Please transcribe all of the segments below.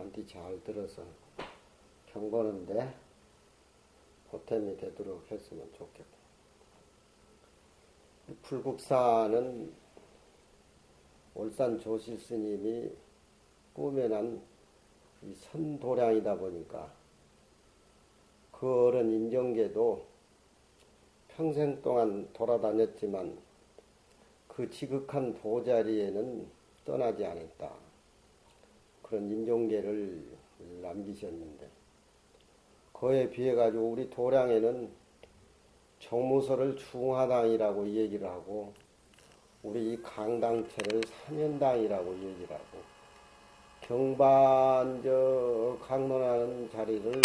한디 잘 들어서 경보는데 보탬이 되도록 했으면 좋겠다. 불국사는 월산 조실 스님이 꾸며난 이 선도량이다 보니까 그 어른 인정계도 평생 동안 돌아다녔지만 그 지극한 도자리에는 떠나지 않았다. 그런 인종계를 남기셨는데 그에 비해 가지고 우리 도량에는 정무서를 중화당이라고 얘기를 하고 우리 이 강당체를 삼연당이라고 얘기를 하고 경반 강론하는 자리를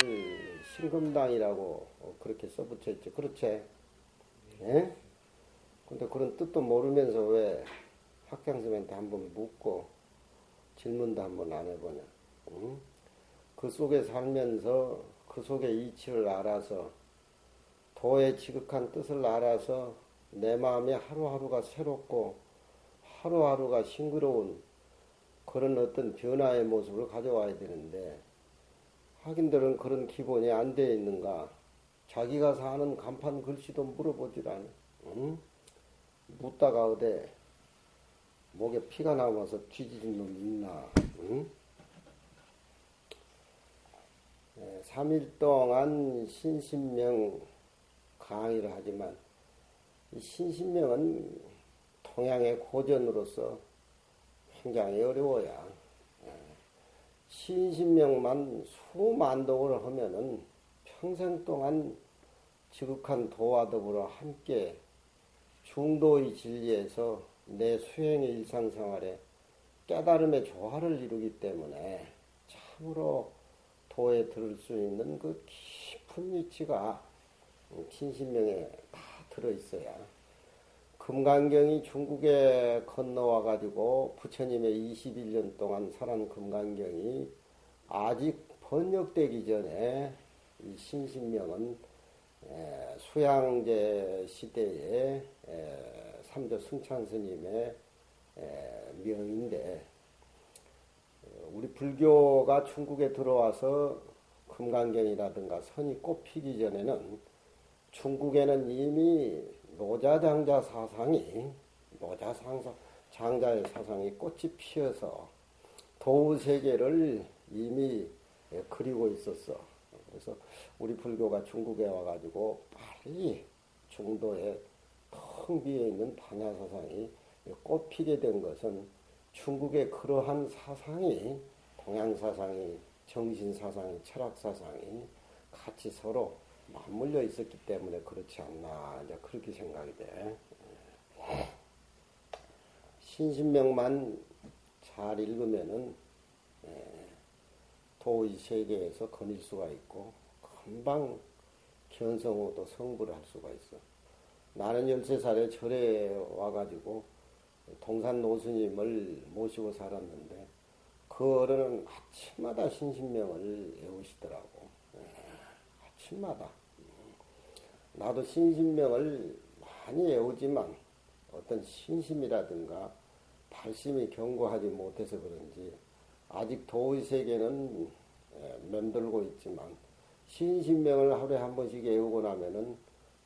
신금당이라고 그렇게 써붙여 있죠. 그렇지? 예? 근데 그런 뜻도 모르면서 왜 학장선생한테 한번 묻고 질문도 한번 안 해보냐. 응? 그 속에 살면서 그 속의 이치를 알아서 도의 지극한 뜻을 알아서 내 마음에 하루하루가 새롭고 하루하루가 싱그러운 그런 어떤 변화의 모습을 가져와야 되는데 학인들은 그런 기본이 안 되어 있는가. 자기가 사는 간판 글씨도 물어보질 않아. 응? 묻다가 어디 목에 피가 나와서 뒤지는 놈 있나. 응? 3일 동안 신신명 강의를 하지만 이 신신명은 동양의 고전으로서 굉장히 어려워야. 신신명만 수만독을 하면은 평생 동안 지극한 도와 더불어 함께 중도의 진리에서 내 수행의 일상생활에 깨달음의 조화를 이루기 때문에 참으로 도에 들을 수 있는 그 깊은 이치가 신신명에 다 들어있어야. 금강경이 중국에 건너와 가지고 부처님의 21년 동안 살한 금강경이 아직 번역되기 전에 이 신신명은 수양제 시대의 삼조 승찬 스님의 명인데 우리 불교가 중국에 들어와서 금강경이라든가 선이 꽃피기 전에는 중국에는 이미 노자장자 사상이 장자의 사상이 꽃이 피어서 도우세계를 이미 그리고 있었어. 그래서 우리 불교가 중국에 와가지고 빨리 중도에 텅 비어있는 반야 사상이 꽃피게 된 것은 중국의 그러한 사상이 동양 사상이 정신 사상이 철학 사상이 같이 서로 맞물려 있었기 때문에 그렇지 않나 이제 그렇게 생각이 돼. 신신명만 잘 읽으면은 도의 세계에서 거닐 수가 있고 금방 견성호도 성불을 할 수가 있어. 나는 13살에 절에 와가지고 동산 노스님을 모시고 살았는데 그 어른은 아침마다 신신명을 외우시더라고. 아침마다. 나도 신신명을 많이 외우지만 어떤 신심이라든가 발심이 견고하지 못해서 그런지 아직 도의 세계는 맴돌고 있지만 신신명을 하루에 한 번씩 외우고 나면은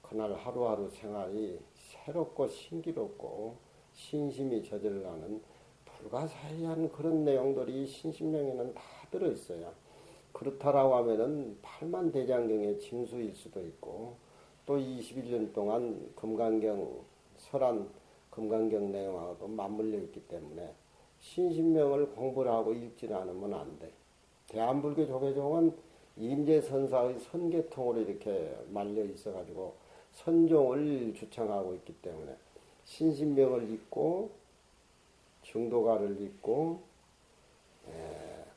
그날 하루하루 생활이 새롭고 신기롭고 신심이 저절나는 불가사의한 그런 내용들이 신신명에는 다 들어있어요. 그렇다라고 하면은 팔만대장경의 징수일 수도 있고 또 21년 동안 금강경 설한 금강경 내용하고도 맞물려 있기 때문에 신신명을 공부를 하고 읽지는 않으면 안 돼. 대한불교 조계종은 임재선사의 선계통으로 이렇게 말려 있어가지고 선종을 주창하고 있기 때문에 신신명을 읽고 중도가를 읽고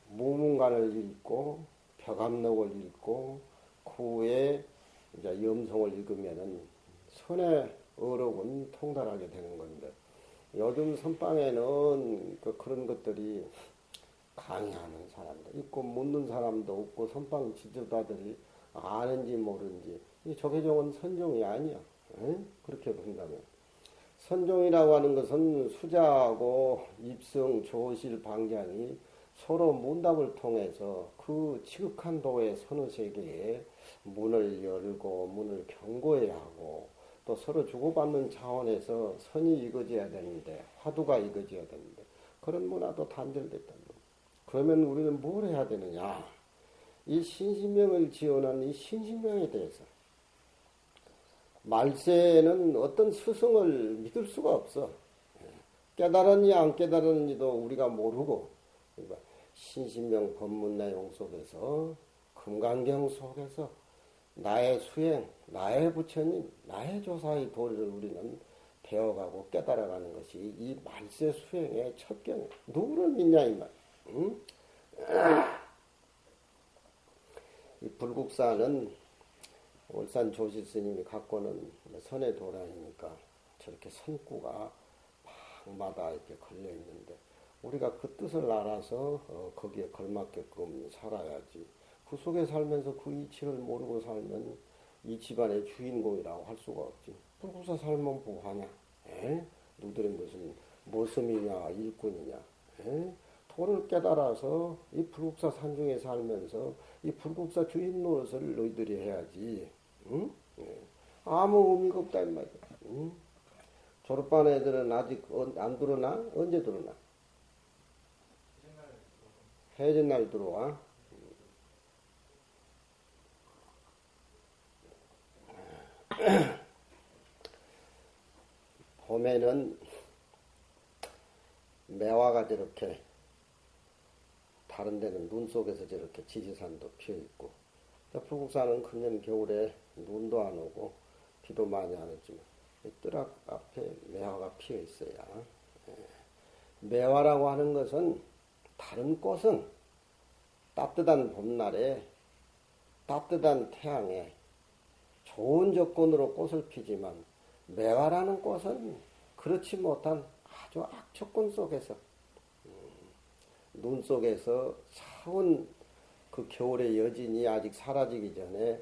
무문관을 읽고 벽암록을 읽고 그 후에 이제 염송을 읽으면은 선의 어록은 통달하게 되는 건데 요즘 선방에는 그런 것들이 강의하는 사람도 있고 묻는 사람도 없고 선방 지도자들이 아는지 모르는지 이 조계종은 선종이 아니야. 응? 그렇게 본다면 선종이라고 하는 것은 수자하고 입성, 조실, 방장이 서로 문답을 통해서 그 지극한 도의 선의 세계에 문을 열고 문을 경고해야 하고 또 서로 주고받는 차원에서 선이 이루어져야 되는데 화두가 이루어져야 되는데 그런 문화도 단절됐다는 거예요. 그러면 우리는 뭘 해야 되느냐? 이 신신명을 지어놓은 이 신신명에 대해서 말세에는 어떤 스승을 믿을 수가 없어. 깨달았니 안 깨달았는지도 우리가 모르고 그러니까 신신명 법문 내용 속에서 금강경 속에서 나의 수행, 나의 부처님, 나의 조사의 도리를 우리는 배워가고 깨달아가는 것이 이 말세 수행의 첫 경이야. 누구를 믿냐 이 말. 응? 이 불국사는 울산 조실 스님이 갖고는 선의 도량이니까 저렇게 선구가 방마다 이렇게 걸려 있는데 우리가 그 뜻을 알아서 거기에 걸맞게끔 살아야지. 그 속에 살면서 그 이치를 모르고 살면 이 집안의 주인공이라고 할 수가 없지. 불국사 살면 뭐하냐? 누들이 무슨 모섬이냐 일꾼이냐? 도를 깨달아서 이 불국사 산중에 살면서 이 불국사 주인 노릇을 너희들이 해야지. 응? 아무 의미가 없다 이 말이야. 응? 졸업반 애들은 아직 안 들어나? 언제 들어나? 해진 날 들어와. 봄에는 매화가 저렇게 다른 데는 눈 속에서 저렇게 지지산도 피어있고 불국사는 금년 겨울에 눈도 안 오고 비도 많이 안 오지만 뜰 앞에 매화가 피어있어야 매화라고 하는 것은 다른 꽃은 따뜻한 봄날에 따뜻한 태양에 좋은 조건으로 꽃을 피지만 매화라는 꽃은 그렇지 못한 아주 악조건 속에서 눈 속에서 차운 그 겨울의 여진이 아직 사라지기 전에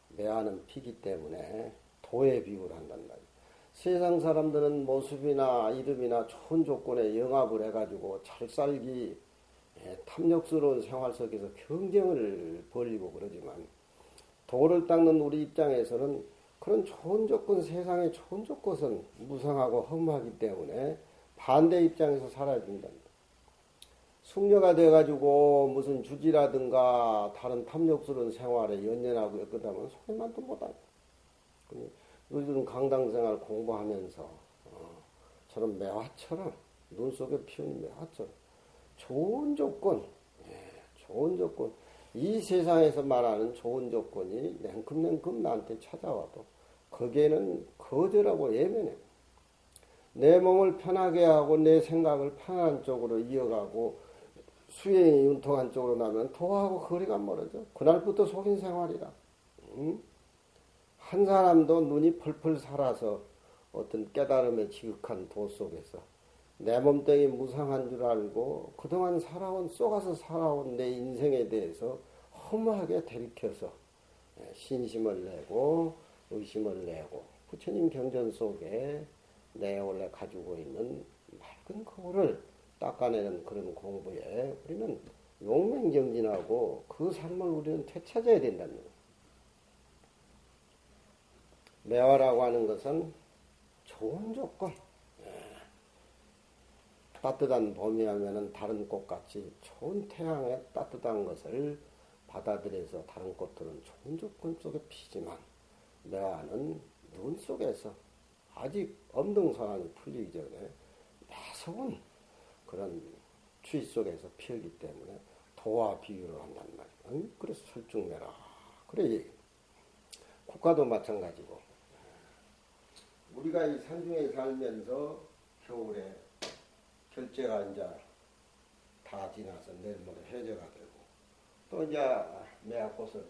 매화는 피기 때문에 도에 비유를 한단 말이에요. 세상 사람들은 모습이나 이름이나 좋은 조건에 영합을 해가지고 잘 살기 탐욕스러운 생활 속에서 경쟁을 벌이고 그러지만 도를 닦는 우리 입장에서는 그런 좋은 조건, 세상의 좋은 조건은 무상하고 험하기 때문에 반대 입장에서 살아야 된다. 숙녀가 돼가지고 무슨 주지라든가 다른 탐욕스러운 생활에 연연하고 그러다면 소리만도 못하고 요즘 강당생활 공부하면서 저런 매화처럼 눈 속에 피우는 매화처럼 좋은 조건, 좋은 조건 이 세상에서 말하는 좋은 조건이 냉큼냉큼 나한테 찾아와도 거기에는 거절하고 예면해. 내 몸을 편하게 하고 내 생각을 편안한 쪽으로 이어가고 수행이 윤통한 쪽으로 나면 도하고 거리가 멀어져. 그날부터 속인 생활이라. 한 사람도 눈이 펄펄 살아서 어떤 깨달음에 지극한 도 속에서 내 몸뚱이 무상한 줄 알고 그동안 쏘가서 살아온 내 인생에 대해서 허무하게 들이켜서 신심을 내고 의심을 내고 부처님 경전 속에 내 원래 가지고 있는 맑은 거울을 닦아내는 그런 공부에 우리는 용맹정진하고 그 삶을 우리는 되찾아야 된다는 거예요. 매화라고 하는 것은 좋은 조건, 따뜻한 봄이 하면은 다른 꽃같이 좋은 태양의 따뜻한 것을 받아들여서 다른 꽃들은 좋은 조건 속에 피지만 매화는 눈 속에서 아직 엄등선한이 풀리기 전에 매서운 그런 추위 속에서 피우기 때문에 도와 비유를 한단 말이에요. 그래서 설중매라. 그래 국가도 마찬가지고 우리가 이 산중에 살면서 겨울에 결제가 이제 다 지나서 내일 모레 해제가 되고 또 이제 매화꽃을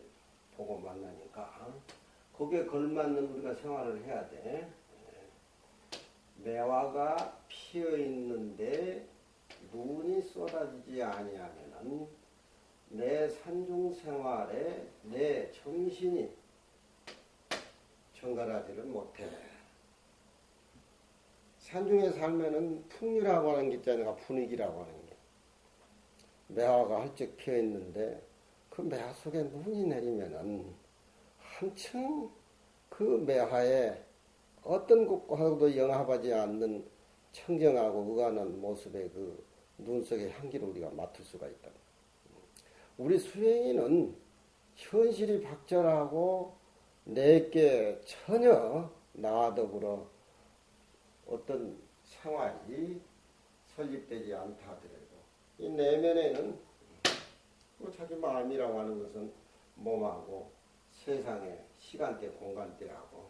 보고 만나니까 거기에 걸맞는 우리가 생활을 해야 돼. 매화가 피어 있는데 눈이 쏟아지지 아니하면은 내 산중 생활에 내 정신이 정갈하지를 못해. 산중에 살면은 풍류라고 하는 게 있잖아. 분위기라고 하는 게. 매화가 활짝 피어 있는데 그 매화 속에 눈이 내리면은 한층 그 매화에 어떤 것과도 영합하지 않는 청정하고 의아한 모습의 그 눈 속의 향기를 우리가 맡을 수가 있다. 우리 수행인은 현실이 박절하고 내게 전혀 나와 더불어 어떤 생활이 설립되지 않다 하더라도 이 내면에는 자기 마음이라고 하는 것은 몸하고 세상의 시간대 공간대하고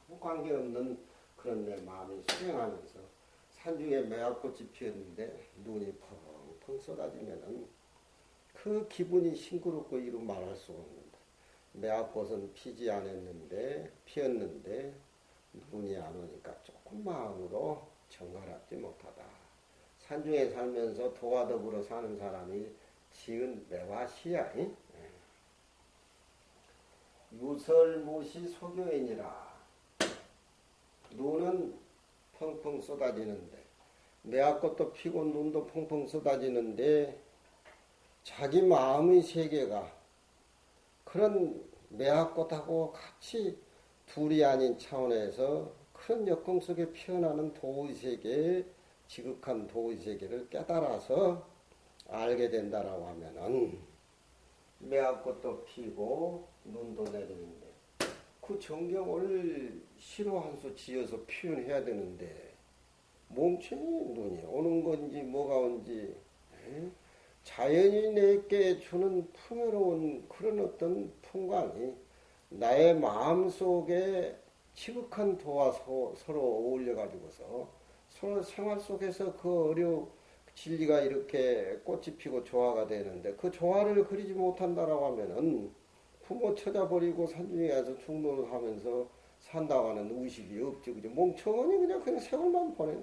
아무 관계없는 그런 내 마음이 수행하면서 산중에 매화꽃이 피었는데 눈이 펑펑 쏟아지면은 그 기분이 싱그럽고 이루 말할 수가 없는다. 매화꽃은 피지 않았는데 피었는데 눈이 안 오니까 조금 마음으로 정갈하지 못하다. 산중에 살면서 도와 더불어 사는 사람이 지은 매화시야. 유설무시 소교인이라. 눈은 펑펑 쏟아지는데 매화꽃도 피고 눈도 펑펑 쏟아지는데 자기 마음의 세계가 그런 매화꽃하고 같이 둘이 아닌 차원에서 큰 역공 속에 피어나는 도의 세계, 지극한 도의 세계를 깨달아서 알게 된다라고 하면은 매화꽃도 피고 눈도 내리는데 그 정경을 시로 한 수 지어서 표현해야 되는데 멍청이 눈이 오는 건지 뭐가 온지 자연이 내게 주는 풍요로운 그런 어떤 풍광이 나의 마음속에 지극한 도와 서로 어울려 가지고서 서로 생활 속에서 그 진리가 이렇게 꽃이 피고 조화가 되는데 그 조화를 그리지 못한다라고 하면은 부모 찾아버리고 산중에 가서 충동을 하면서 산다고 하는 의식이 없지. 그죠? 멍청하니 그냥 세월만 보내.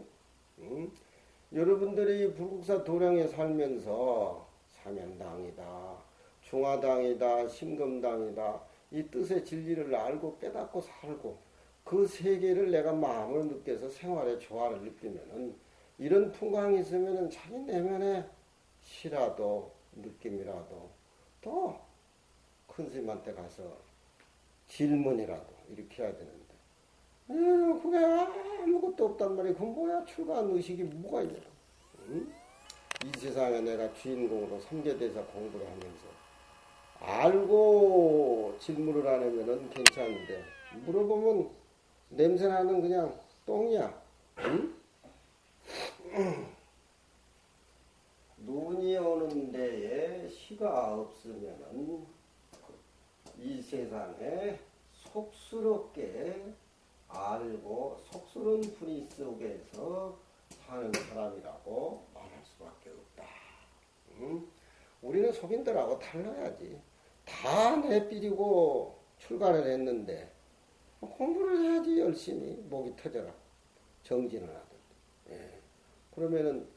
여러분들이 불국사 도량에 살면서 사면당이다, 중화당이다, 심금당이다 이 뜻의 진리를 알고 깨닫고 살고 그 세계를 내가 마음을 느껴서 생활의 조화를 느끼면은 이런 풍광이 있으면은 자기 내면에 시라도 느낌이라도 또 큰 스님한테 가서 질문이라도 이렇게 해야 되는데 그게 아무것도 없단 말이야. 그건 뭐야? 출가한 의식이 뭐가 있냐? 응? 이 세상에 내가 주인공으로 삼계대사 공부를 하면서 알고 질문을 안 하면은 괜찮은데 물어보면 냄새나는 그냥 똥이야. 응? 눈이 오는 데에 시가 없으면은 이 세상에 속스럽게 알고 속스러운 분위 속에서 사는 사람이라고 말할 수밖에 없다. 우리는 속인들하고 달라야지. 다 내삐리고 출가를 했는데 공부를 해야지 열심히 목이 터져라. 정진을 하든. 예. 그러면은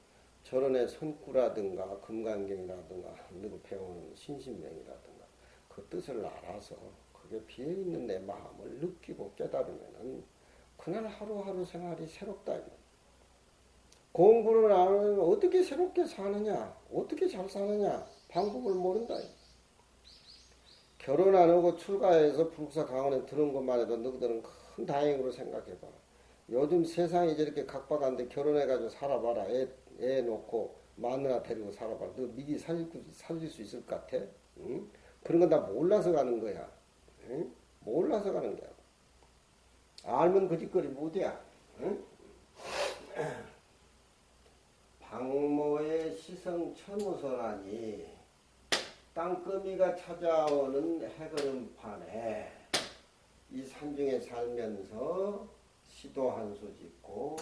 저런의 선구라든가 금강경이라든가 누구 배우는 신신명이라든가 그 뜻을 알아서 그게 비어있는 내 마음을 느끼고 깨달으면은 그날 하루하루 생활이 새롭다. 공부를 안 하면 어떻게 새롭게 사느냐, 어떻게 잘 사느냐 방법을 모른다. 결혼 안 하고 출가해서 불국사 강원에 들은 것만 해도 너희들은 큰 다행으로 생각해봐. 요즘 세상이 저렇게 각박한데 결혼해가지고 살아봐라. 애 놓고 마누라 데리고 살아봐라. 너 미리 살릴 수 있을 것 같아? 응? 그런 건 다 몰라서 가는 거야. 응? 몰라서 가는 거야. 알면 거짓거리 못이야. 응? 박모의 시성 천우선하니 땅거미가 찾아오는 해걸음판에 이 산중에 살면서 시도 한 수 짓고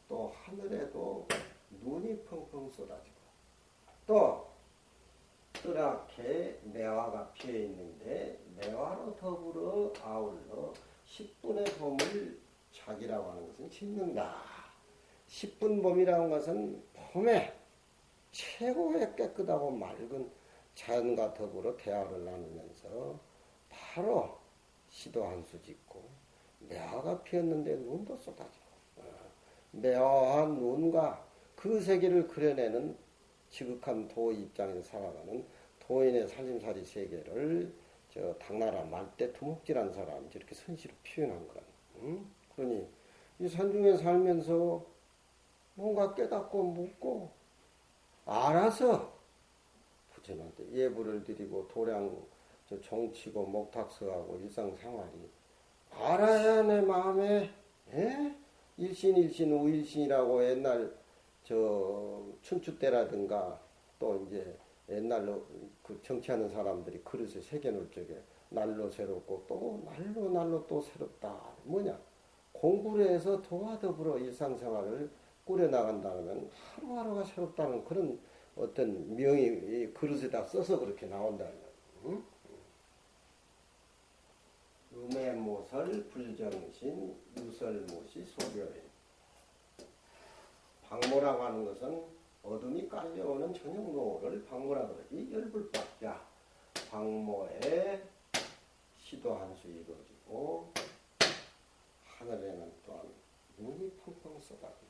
또 하늘에도 눈이 펑펑 쏟아지고 또 뜨랗게 매화가 피어 있는데 매화로 더불어 아울러 10분의 봄을 자기라고 하는 것은 짓는다. 10분 봄이라는 것은 봄에 최고의 깨끗하고 맑은 자연과 더불어 대화를 나누면서 바로 시도 한 수 짓고 매화가 피었는데 눈도 쏟아지고 매화와 눈과 그 세계를 그려내는 지극한 도 입장에서 살아가는 도인의 살림살이 세계를 저 당나라 말대 두목질한 사람이 저렇게 선시로 표현한 거야. 응? 그러니 이 산중에 살면서 뭔가 깨닫고 묻고 알아서 부처님한테 예불을 드리고 도량 저 종치고 목탁서하고 일상생활이 알아야 내 마음에 일신일신 우일신이라고 옛날 저 춘추 때라든가 또 이제 옛날로 그 정치하는 사람들이 그릇에 새겨놓을 적에 날로 새롭고 또 날로 또 새롭다. 뭐냐? 공부를 해서 도와 더불어 일상생활을 꾸려나간다면 하루하루가 새롭다는 그런 어떤 명이 그릇에다 써서 그렇게 나온다는 거예요. 응? 음해모설 불정신 유설모시 소별인. 방모라고 하는 것은 어둠이 깔려오는 저녁 노을을 방모라 그러지 열불박자. 방모에 시도 한 수 이루어지고 하늘에는 또한 눈이 펑펑 쏟아지고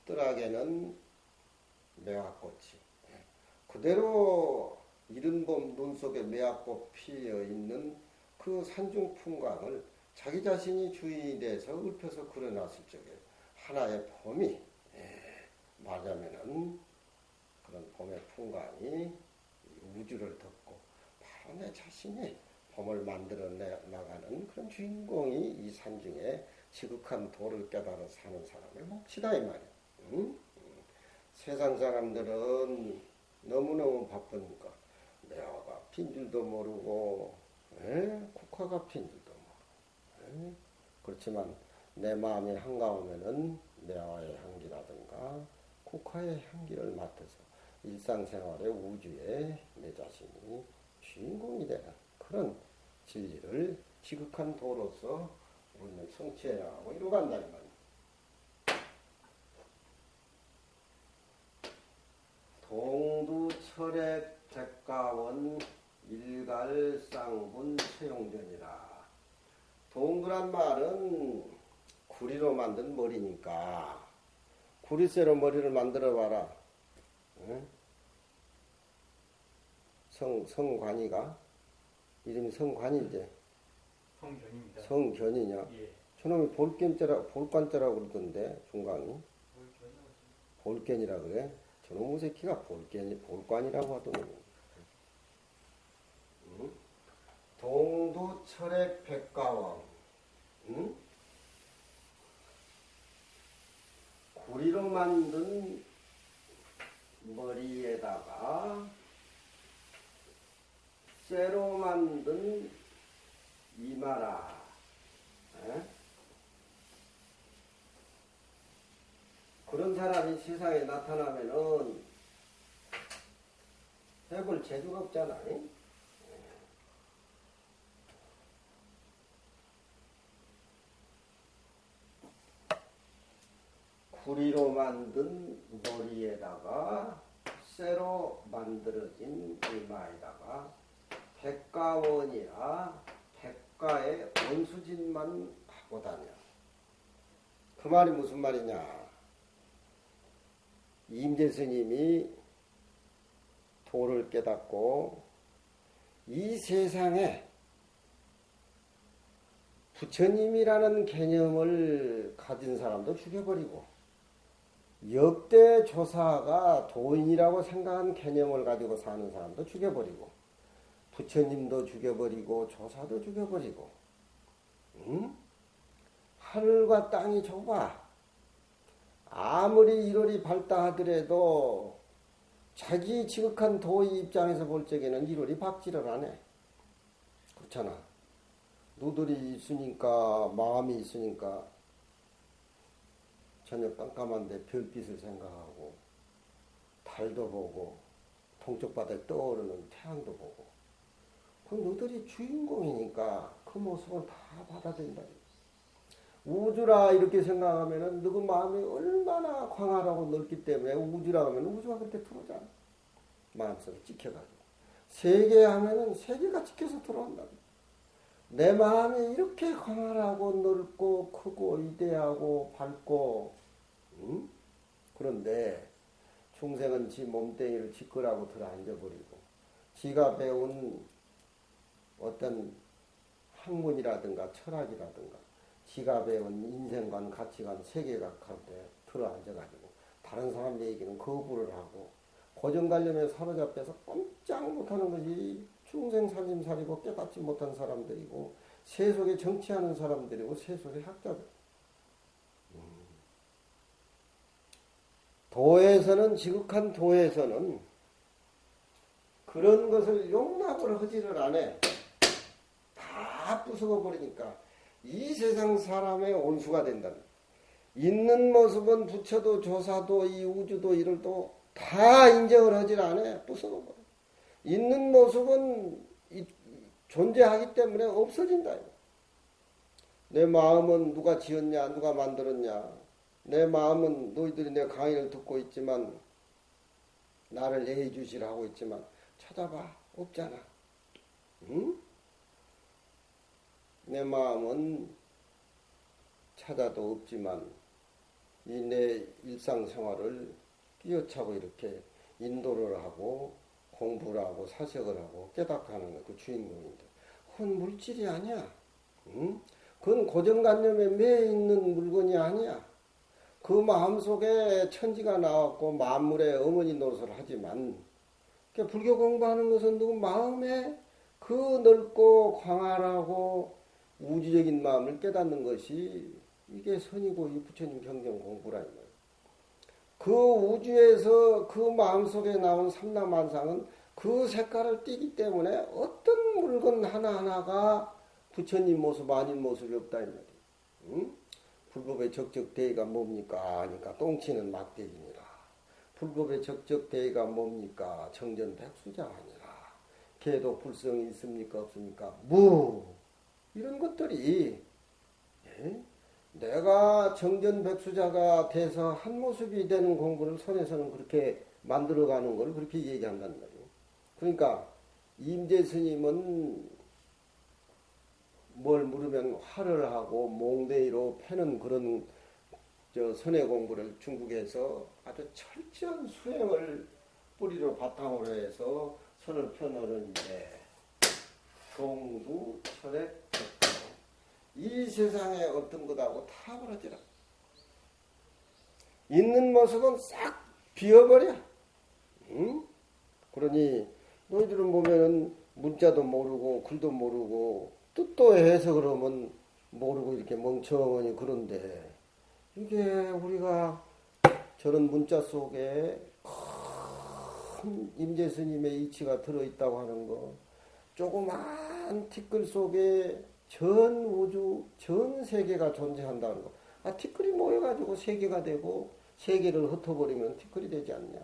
뜰악에는 매화꽃이 그대로 이른 봄 눈 속에 매화꽃 피어 있는 그 산중 풍광을 자기 자신이 주인이 돼서 읊혀서 그려놨을 적에 하나의 봄이 말하자면은 그런 봄의 풍광이 우주를 덮고 바로 내 자신이 봄을 만들어 나가는 그런 주인공이 이 산중에 지극한 도를 깨달아 사는 사람을 몫이다 이 말이야. 응? 세상 사람들은 너무너무 바쁘니까 매화가 핀 줄도 모르고 국화가 핀 줄도 모르고 그렇지만 내 마음의 한가운데는 매화의 향기라든가 국화의 향기를 맡아서 일상생활의 우주에 내 자신이 주인공이 되는 그런 진리를 지극한 도로서 우리는 성취해야 하고 이루간다 이 말이야. 동두철액 백가원 일갈쌍분 채용전이라. 동그란 말은 구리로 만든 머리니까 구리쇠로 머리를 만들어 봐라. 응? 성관이가 이름이 성관이지. 성견입니다. 성견이냐? 예. 저놈이 볼관자라고 그러던데 중강이. 볼견이라 그래. 저놈의 새끼가 볼관이라고 하더니. 응? 동두철액 백가왕. 응? 구리로 만든 머리에다가 쇠로 만든 이마라. 에? 그런 사람이 세상에 나타나면은 해볼 재주가 없잖아. 구리로 만든 머리에다가 쇠로 만들어진 이마에다가 백가원이라 백가의 원수짓만 하고 다녀. 그 말이 무슨 말이냐? 임재 스님이 도를 깨닫고 이 세상에 부처님이라는 개념을 가진 사람도 죽여버리고 역대 조사가 도인이라고 생각한 개념을 가지고 사는 사람도 죽여버리고 부처님도 죽여버리고 조사도 죽여버리고 응? 하늘과 땅이 좁아. 아무리 일월이 밝다 하더라도 자기 지극한 도의 입장에서 볼 적에는 일월이 박지를 안 해. 그렇잖아. 누들이 있으니까 마음이 있으니까 저녁 깜깜한데 별빛을 생각하고 달도 보고 동쪽 바다에 떠오르는 태양도 보고 그 너들이 주인공이니까 그 모습은 다 받아들인다. 우주라 이렇게 생각하면은 너그 마음이 얼마나 광활하고 넓기 때문에 우주라 하면 우주가 그렇게 들어오잖아. 마음속에 찍혀가지고. 세계 하면은 세계가 찍혀서 들어온다. 내 마음이 이렇게 광활하고 넓고 크고 위대하고 밝고 그런데 중생은 지 몸뚱이를 지끄라고 들어앉아버리고 지가 배운 어떤 학문이라든가 철학이라든가 지가 배운 인생관, 가치관, 세계관 가운데 들어앉아가지고 다른 사람 얘기는 거부를 하고 고정관념에 사로잡혀서 꼼짝 못하는 것이 중생살림살이고 깨닫지 못한 사람들이고 세속에 정치하는 사람들이고 세속의 학자들. 도에서는 지극한 도에서는 그런 것을 용납을 하지를 않아. 다 부숴버 버리니까 이 세상 사람의 온수가 된다. 있는 모습은 부처도 조사도 이 우주도 이를도 다 인정을 하질 않아. 부숴버 버려. 있는 모습은 존재하기 때문에 없어진다. 내 마음은 누가 지었냐, 누가 만들었냐. 내 마음은 너희들이 내 강의를 듣고 있지만 나를 예의주시를 하고 있지만 찾아봐. 없잖아. 응? 내 마음은 찾아도 없지만 이 내 일상생활을 끼어차고 이렇게 인도를 하고 공부를 하고 사색을 하고 깨닫게 그 주인공인데 그건 물질이 아니야. 응? 그건 고정관념에 매여 있는 물건이 아니야. 그 마음속에 천지가 나왔고 만물의 어머니 노릇을 하지만 불교 공부하는 것은 누구 마음에 그 넓고 광활하고 우주적인 마음을 깨닫는 것이 이게 선이고 이 부처님 경전 공부라 이 말이야. 그 우주에서 그 마음속에 나온 삼라만상은 그 색깔을 띠기 때문에 어떤 물건 하나하나가 부처님 모습 아닌 모습이 없다 이 말이야. 응? 불법의 적적대의가 뭡니까? 하니까 똥치는 막대기니라. 불법의 적적대의가 뭡니까? 정전백수자 아니라. 개도 불성이 있습니까? 없습니까? 이런 것들이 내가 정전백수자가 돼서 한 모습이 되는 공부를 선에서는 그렇게 만들어가는 걸 그렇게 얘기한단 말이에요. 그러니까 임재 스님은 뭘 물으면 화를 하고 몽대이로 패는 그런 선의 공부를 중국에서 아주 철저한 수행을 뿌리로 바탕으로 해서 선을 펴놓는데 종두 철액 이 세상에 어떤 것하고 타버려지라. 있는 모습은 싹 비워버려. 응? 그러니 너희들은 보면은 문자도 모르고 글도 모르고 뜻도 해석을 하면 모르고 이렇게 멍청하니 그런데 이게 우리가 저런 문자 속에 큰 임재스님의 이치가 들어있다고 하는 거 조그만 티끌 속에 전 우주 전 세계가 존재한다는 거. 티끌이 모여가지고 세계가 되고 세계를 흩어버리면 티끌이 되지 않냐.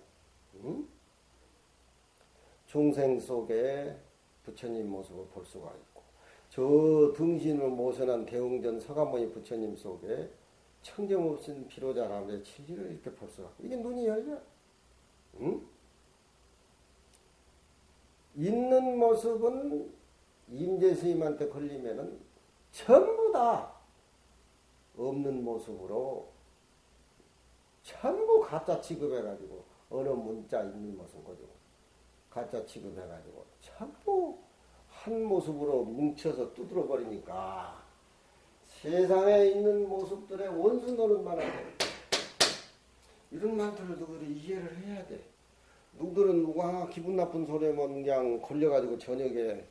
응? 중생 속에 부처님 모습을 볼 수가 있고 저 등신을 모셔난 대웅전 서가모니 부처님 속에 청정없인 피로자람의 진리를 이렇게 볼 수가 있고 이게 눈이 열려. 응? 있는 모습은 임재스님한테 걸리면은 전부 다 없는 모습으로 전부 가짜 취급해가지고 어느 문자 있는 모습 가지고 가짜 취급해가지고 전부 한 모습으로 뭉쳐서 두드려 버리니까 세상에 있는 모습들의 원수 노릇만 하고 이런 말들을 누구를 이해를 해야 돼. 누구들은 누가 기분 나쁜 소리면 그냥 걸려가지고 저녁에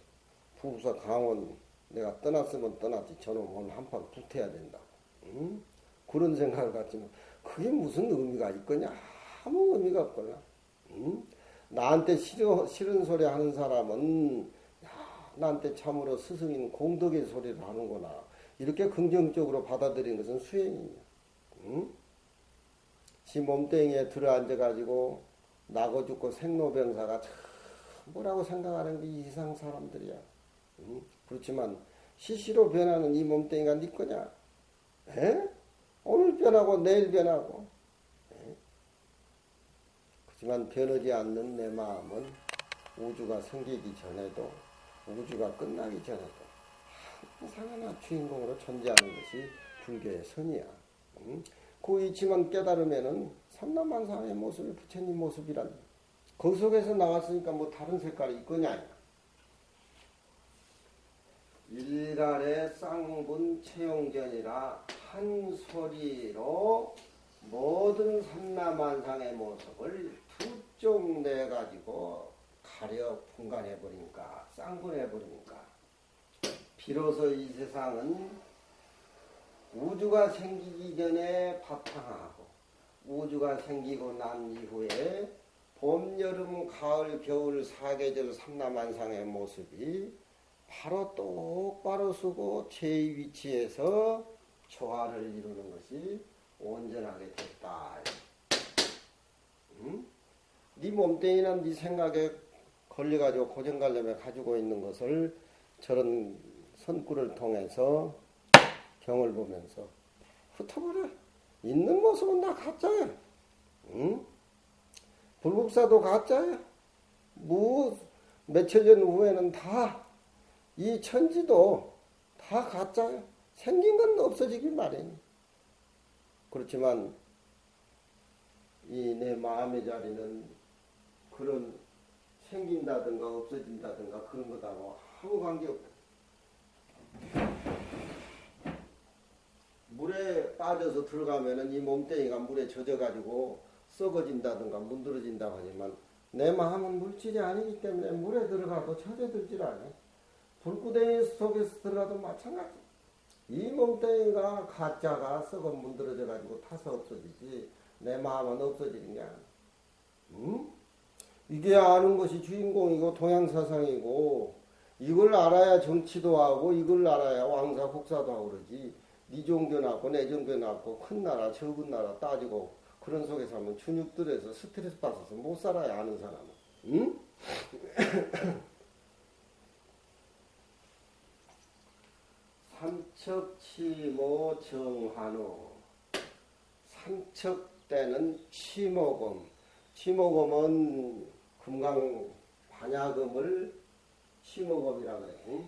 부부사 강원 내가 떠났으면 떠났지 저놈 오늘 한판 붙어야 된다고. 응? 그런 생각을 갖지만 그게 무슨 의미가 있거냐? 아무 의미가 없거나. 응? 나한테 싫은 소리 하는 사람은 야, 나한테 참으로 스승인 공덕의 소리를 하는구나. 이렇게 긍정적으로 받아들이는 것은 수행이냐. 응? 지 몸뚱이에 들어앉아가지고 나고 죽고 생로병사가 참 뭐라고 생각하는 게 이상 사람들이야. 응? 그렇지만 시시로 변하는 이 몸뚱이가 네 거냐? 에? 오늘 변하고 내일 변하고. 에? 그렇지만 변하지 않는 내 마음은 우주가 생기기 전에도 우주가 끝나기 전에도 항상 하나 주인공으로 존재하는 것이 불교의 선이야. 응? 그 이치만 깨달으면은 삼라만상의 모습이 부처님 모습이란. 그 속에서 나왔으니까 뭐 다른 색깔이 있거냐. 일간의 쌍분 채용견이라 한 소리로 모든 삼라만상의 모습을 두 쪽 내가지고 가려 분간해버리니까, 쌍분해버리니까. 비로소 이 세상은 우주가 생기기 전에 바탕하고, 우주가 생기고 난 이후에 봄, 여름, 가을, 겨울, 사계절 삼라만상의 모습이 바로 똑바로 서고 제 위치에서 조화를 이루는 것이 온전하게 됐다. 응? 네 몸뚱이나 네 생각에 걸려가지고 고정관념에 가지고 있는 것을 저런 선구를 통해서 경을 보면서 흩어버려. 있는 모습은 다 가짜야. 응? 불국사도 가짜야. 며칠 전 후에는 다 이 천지도 다 가짜야. 생긴 건 없어지길 마련이. 그렇지만 이 내 마음의 자리는 그런 생긴다든가 없어진다든가 그런 거하고 아무 관계없다. 물에 빠져서 들어가면은 이 몸뚱이가 물에 젖어가지고 썩어진다든가 문드러진다고 하지만 내 마음은 물질이 아니기 때문에 물에 들어가도 젖어들질 않아. 불구덩이 속에서 들어가도 마찬가지. 이 몸뚱이가 가짜가 썩어 문드러져가지고 타서 없어지지 내 마음은 없어지는 게 아니야. 응? 이게 아는 것이 주인공이고 동양사상이고 이걸 알아야 정치도 하고 이걸 알아야 왕사 국사도 하고 그러지. 네 종교 낳고 내 종교 낳고 큰 나라 적은 나라 따지고 그런 속에서 하면 준육들에서 스트레스 받아서 못 살아야 아는 사람은. 응? 삼척치모 정한우. 삼척 때는 치모금. 치모금은 금강 반야금을 치모금이라 그래.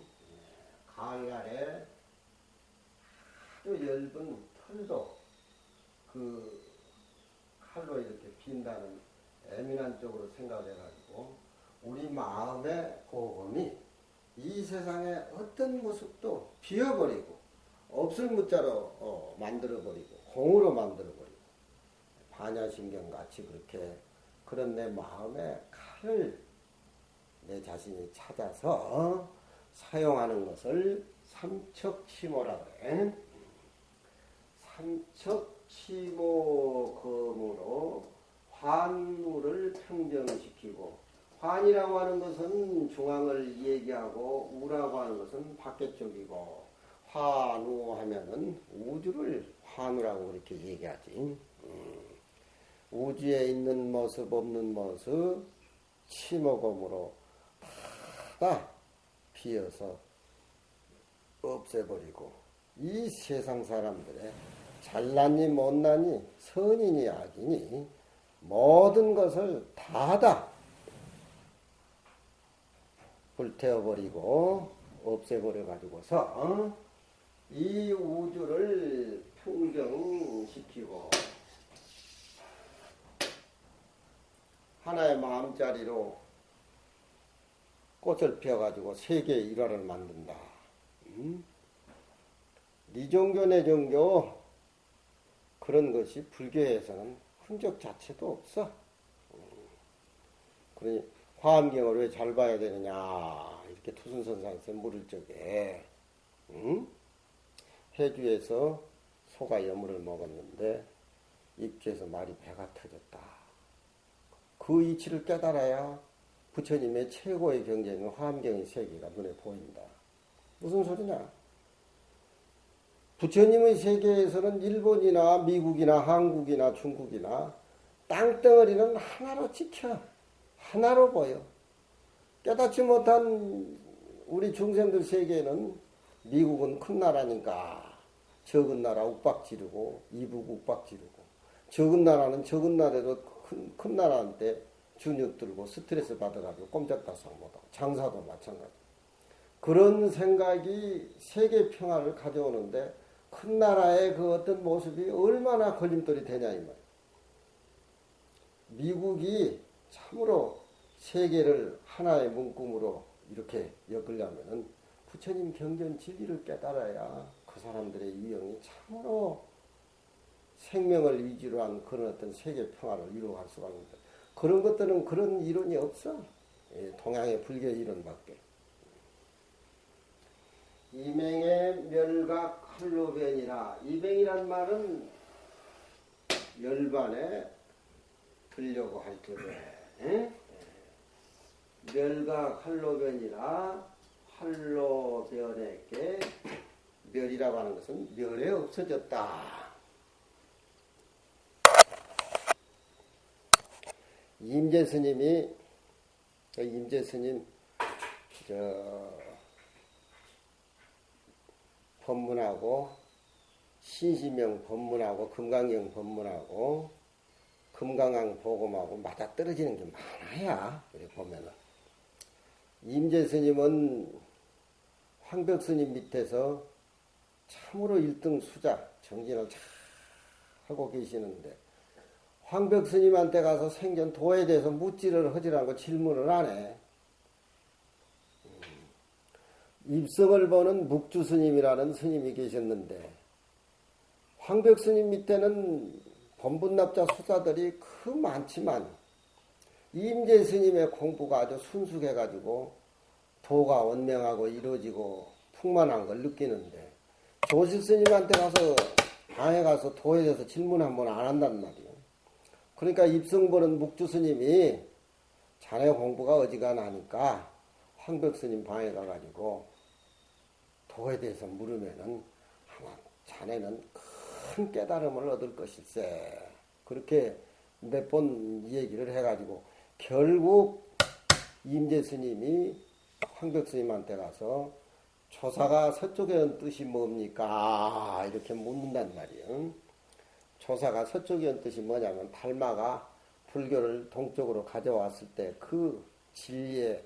가을날에 아주 엷은 털도 그 칼로 이렇게 빈다는 예민한 쪽으로 생각해가지고 우리 마음의 고금이 이 세상의 어떤 모습도 비워버리고 없을 무자로 만들어버리고 공으로 만들어버리고 반야신경같이 그렇게 그런 내 마음의 칼을 내 자신이 찾아서 사용하는 것을 삼척치모라 그래. 삼척치모금으로 환우를 평정시키고 환이라고 하는 것은 중앙을 얘기하고 우라고 하는 것은 밖에 쪽이고 환우 하면은 우주를 환우라고 그렇게 얘기하지. 우주에 있는 모습 없는 모습 치모금으로 다 비어서 없애버리고 이 세상 사람들의 잘났니 못났니 선이니 악이니 모든 것을 다 불태워버리고 없애버려가지고서 이 우주를 평정시키고 하나의 마음자리로 꽃을 피워가지고 세계의 일화를 만든다. 네 종교 내 종교 그런 것이 불교에서는 흔적 자체도 없어. 그러니 화엄경을 왜 잘 봐야 되느냐 이렇게 투순선상에서 물을 적에 해주에서 소가 여물을 먹었는데 입주에서 말이 배가 터졌다. 그 이치를 깨달아야 부처님의 최고의 경전인 화엄경의 세계가 눈에 보인다. 무슨 소리냐? 부처님의 세계에서는 일본이나 미국이나 한국이나 중국이나 땅덩어리는 하나로 지켜. 하나로 보여. 깨닫지 못한 우리 중생들 세계에는 미국은 큰 나라니까 적은 나라 욱박지르고 이북 욱박지르고 적은 나라는 적은 나라도 큰 나라한테 준역 들고 스트레스 받아가지고 꼼짝달싹 못하고 장사도 마찬가지. 그런 생각이 세계 평화를 가져오는데 큰 나라의 그 어떤 모습이 얼마나 걸림돌이 되냐 이 말이야. 미국이 참으로 세계를 하나의 문구으로 이렇게 엮으려면은 부처님 경전 진리를 깨달아야 그 사람들의 유형이 참으로 생명을 위주로 한 그런 어떤 세계 평화를 이루어갈 수가 있는데 그런 것들은 그런 이론이 없어. 동양의 불교 이론밖에. 이맹의 멸각 할로변이라. 이맹이란 말은 열반에 들려고 할 적에 멸각 할로변이라. 할로변에게 멸이라고 하는 것은 멸에 없어졌다. 임재스님이 임재스님 법문하고 신시명 법문하고 금강경 법문하고 금강왕 보검하고 맞아떨어지는 게 많아야 이렇게 보면은 임재스님은 황벽스님 밑에서 참으로 1등 수자 정진을 잘 하고 계시는데 황벽스님한테 가서 생전 도에 대해서 묻지를 하지라고 질문을 안 해. 입성을 보는 묵주스님이라는 스님이 계셨는데 황벽스님 밑에는 범분납자 수자들이 그 많지만 임재스님의 공부가 아주 순수해가지고 도가 원명하고 이루어지고 풍만한 걸 느끼는데 조실스님한테 가서 방에 가서 도에 대해서 질문 한 번 안 한단 말이에요. 그러니까 입성 보는 묵주스님이 자네 공부가 어지간하니까 황벽스님 방에 가가지고 도에 대해서 물으면은 아마 자네는 큰 깨달음을 얻을 것일세. 그렇게 몇 번 얘기를 해가지고 결국 임재스님이 황벽스님한테 가서 조사가 서쪽에 온 뜻이 뭡니까? 이렇게 묻는단 말이에요. 조사가 서쪽에 온 뜻이 뭐냐면 달마가 불교를 동쪽으로 가져왔을 때 그 진리의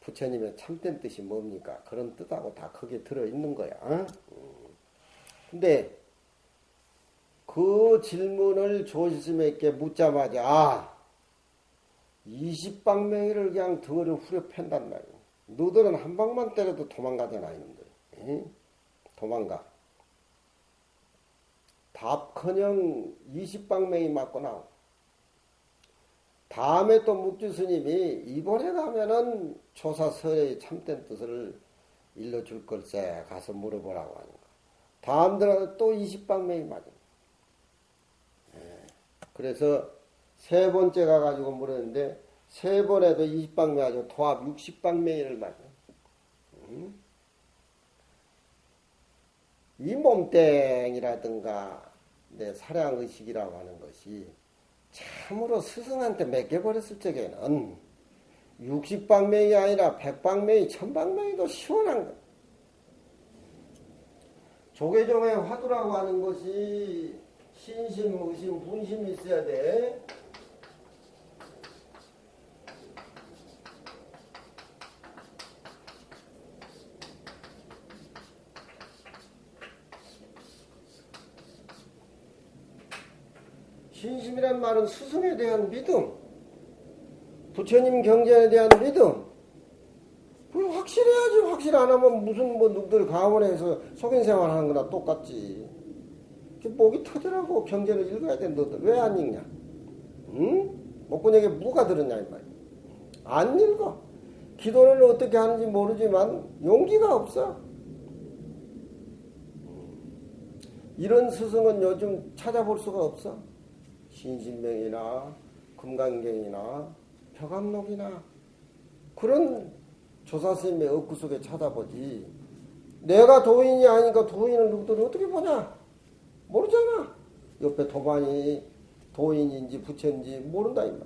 부처님의 참된 뜻이 뭡니까? 그런 뜻하고 다 거기에 들어있는 거야. 근데 그 질문을 조실스님에게 묻자마자 20방맹이를 그냥 등을 후려 팬단 말이야. 너들은 한 방만 때려도 도망가잖아 이놈들. 도망가. 답커녕 20방맹이 맞고 나오. 다음에 또 묵주스님이 이번에 가면은 조사설의 참된 뜻을 일러줄 걸세. 가서 물어보라고 하는 거야. 다음 들어도 또 20방맹이 맞아. 그래서 세 번째 가가지고 물었는데 세 번에도 20방맹 아니고 도합 60방맹이를 맞아. 이 몸땡이라든가 내 사량의식이라고 하는 것이 참으로 스승한테 맡겨버렸을 적에는 60방맹이 아니라 100방맹이 1000방맹이도 시원한 거. 조계종의 화두라고 하는 것이 신심, 의심, 분심이 있어야 돼. 신심이란 말은 스승에 대한 믿음, 부처님 경전에 대한 믿음. 그거 확실해야지. 확실 안 하면 무슨 누구들 가문에서 속인생활 하는 거나 똑같지. 목이 터지라고 경전을 읽어야 돼. 너들 왜 안 읽냐? 응? 목구멍에 무가 들었냐 이 말이야. 안 읽어. 기도를 어떻게 하는지 모르지만 용기가 없어. 이런 스승은 요즘 찾아볼 수가 없어. 신신명이나 금강경이나 벽암록이나 그런 조사스님의 업구 속에 찾아보지. 내가 도인이 아니까 도인을 누구들이 어떻게 보냐? 모르잖아. 옆에 도반이 도인인지 부처인지 모른다 이 말.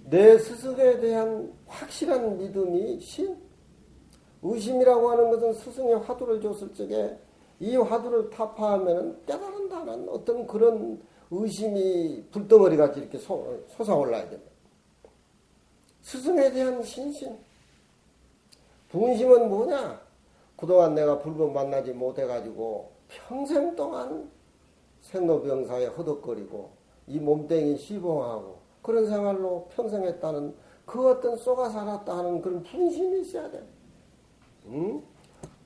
내 스승에 대한 확실한 믿음이 신. 의심이라고 하는 것은 스승의 화두를 줬을 적에 이 화두를 타파하면 깨달은다는 어떤 그런 의심이 불덩어리같이 이렇게 솟아올라야 됩니다. 스승에 대한 신심. 분심은 뭐냐? 그동안 내가 불법 만나지 못해가지고 평생 동안 생로병사에 허덕거리고 이 몸뚱이 시봉하고 그런 생활로 평생 했다는 그 어떤 쏘가 살았다 하는 그런 분심이 있어야 돼. 응?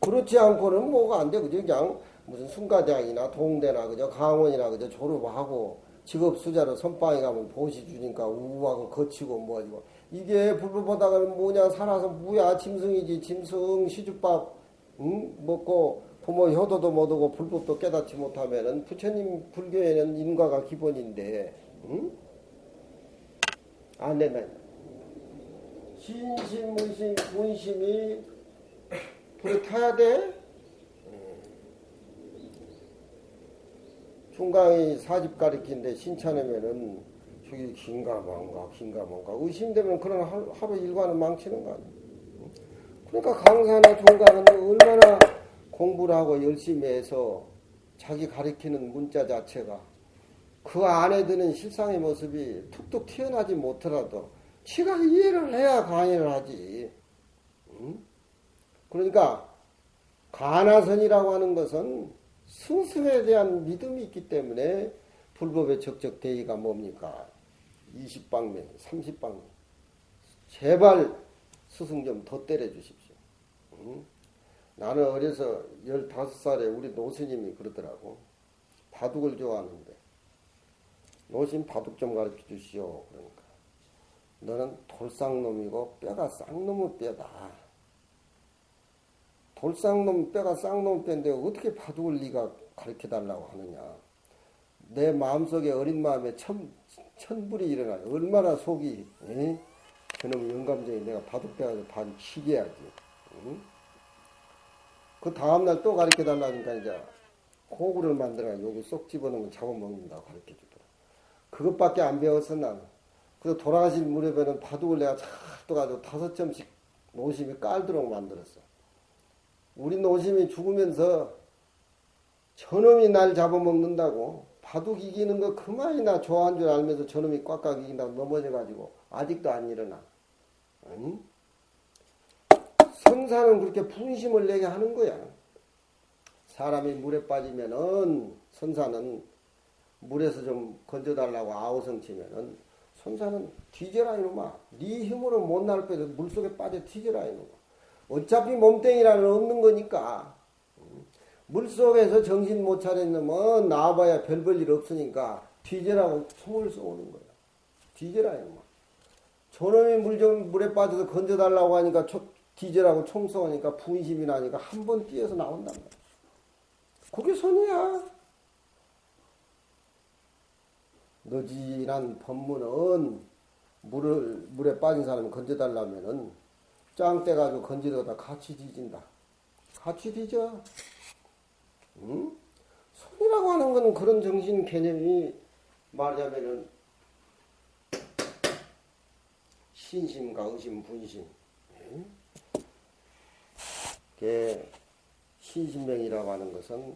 그렇지 않고는 뭐가 안 돼. 그죠? 그냥 무슨 순가대학이나 동대나 그죠? 강원이나 그죠? 졸업하고 직업 수자로 선방에 가면 보시 주니까 우하고 거치고 뭐하고 이게 불법하다가는 뭐냐 살아서 뭐야 짐승이지 짐승 시주밥 응? 먹고 부모 효도도 못하고 불법도 깨닫지 못하면은 부처님 불교에는 인과가 기본인데 응? 안 된다. 신심, 의심, 본심이 불에 타야 돼. 중강이 사집 가리킨데 신차내면은 저기 긴가 뭔가 의심되면 그런 하루 일과는 망치는 거 아니야. 그러니까 강사나 종가는 얼마나 공부를 하고 열심히 해서 자기 가리키는 문자 자체가 그 안에 드는 실상의 모습이 툭툭 튀어나지 못하더라도 지가 이해를 해야 강의를 하지. 응? 그러니까 가나선이라고 하는 것은 스승에 대한 믿음이 있기 때문에 불법의 적적 대의가 뭡니까? 20방면, 30방면. 제발 스승 좀 더 때려주십시오. 응? 나는 어려서 15살에 우리 노스님이 그러더라고. 바둑을 좋아하는데 노신 바둑 좀 가르쳐 주시오. 그러니까 너는 돌쌍놈이고 뼈가 쌍놈의 뼈다. 돌쌍놈 뼈가 쌍놈 뼈인데 어떻게 바둑을 네가 가르쳐 달라고 하느냐. 내 마음속에 어린 마음에 천불이 일어나요. 얼마나 속이 에? 그놈의 영감쟁이 내가 바둑 배워서 반 치게야지. 응? 그 다음날 또 가르쳐 달라니까 이제 호구를 만들어 여기 쏙 집어넣으면 잡아먹는다고 가르쳐 주더라. 그것밖에 안 배웠어 나는. 그래서 돌아가실 무렵에는 바둑을 내가 잘 떠가지고 5점씩 노심이 깔도록 만들었어. 우리 노심이 죽으면서 저놈이 날 잡아먹는다고 바둑 이기는 거 그만이나 좋아한 줄 알면서 저놈이 꽉꽉 이긴다고 넘어져가지고 아직도 안 일어나. 아니? 선사는 그렇게 분심을 내게 하는 거야. 사람이 물에 빠지면은 선사는 물에서 좀 건져달라고 아우성 치면은 선사는 뒤져라 이놈아. 네 힘으로 못 날 빼서 물속에 빠져 뒤져라 이놈아. 어차피 몸뚱이라는 없는 거니까. 물속에서 정신 못 차렸으면 나와봐야 별 볼 일 없으니까 뒤져라고 총을 쏘는 거야. 뒤져라 이놈아. 저놈이 물에 빠져서 건져달라고 하니까 뒤져라고 총 쏘니까 분심이 나니까 한 번 뛰어서 나온단 말이야. 그게 선이야. 너지난 법문은 물에 빠진 사람이 건져달라면은 짱 떼가지고 건지려다 같이 뒤진다. 같이 뒤져. 응? 손이라고 하는 거는 그런 정신 개념이 말하자면은 신심과 의심, 분심. 응? 신신명이라고 하는 것은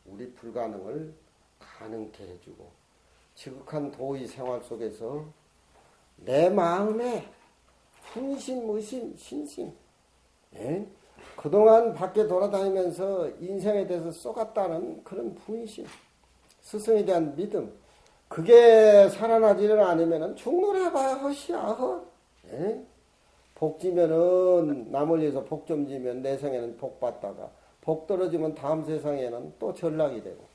우리 불가능을 가능케 해주고 지극한 도의 생활 속에서 내 마음에 분심, 의심, 신심. 예? 그동안 밖에 돌아다니면서 인생에 대해서 쏘갔다는 그런 분심, 스승에 대한 믿음, 그게 살아나지를 않으면 죽노래봐야 헛이야, 헛. 예? 복 지면은 남을 위해서 복 좀 지면 내 생에는 복 받다가 복 떨어지면 다음 세상에는 또 전락이 되고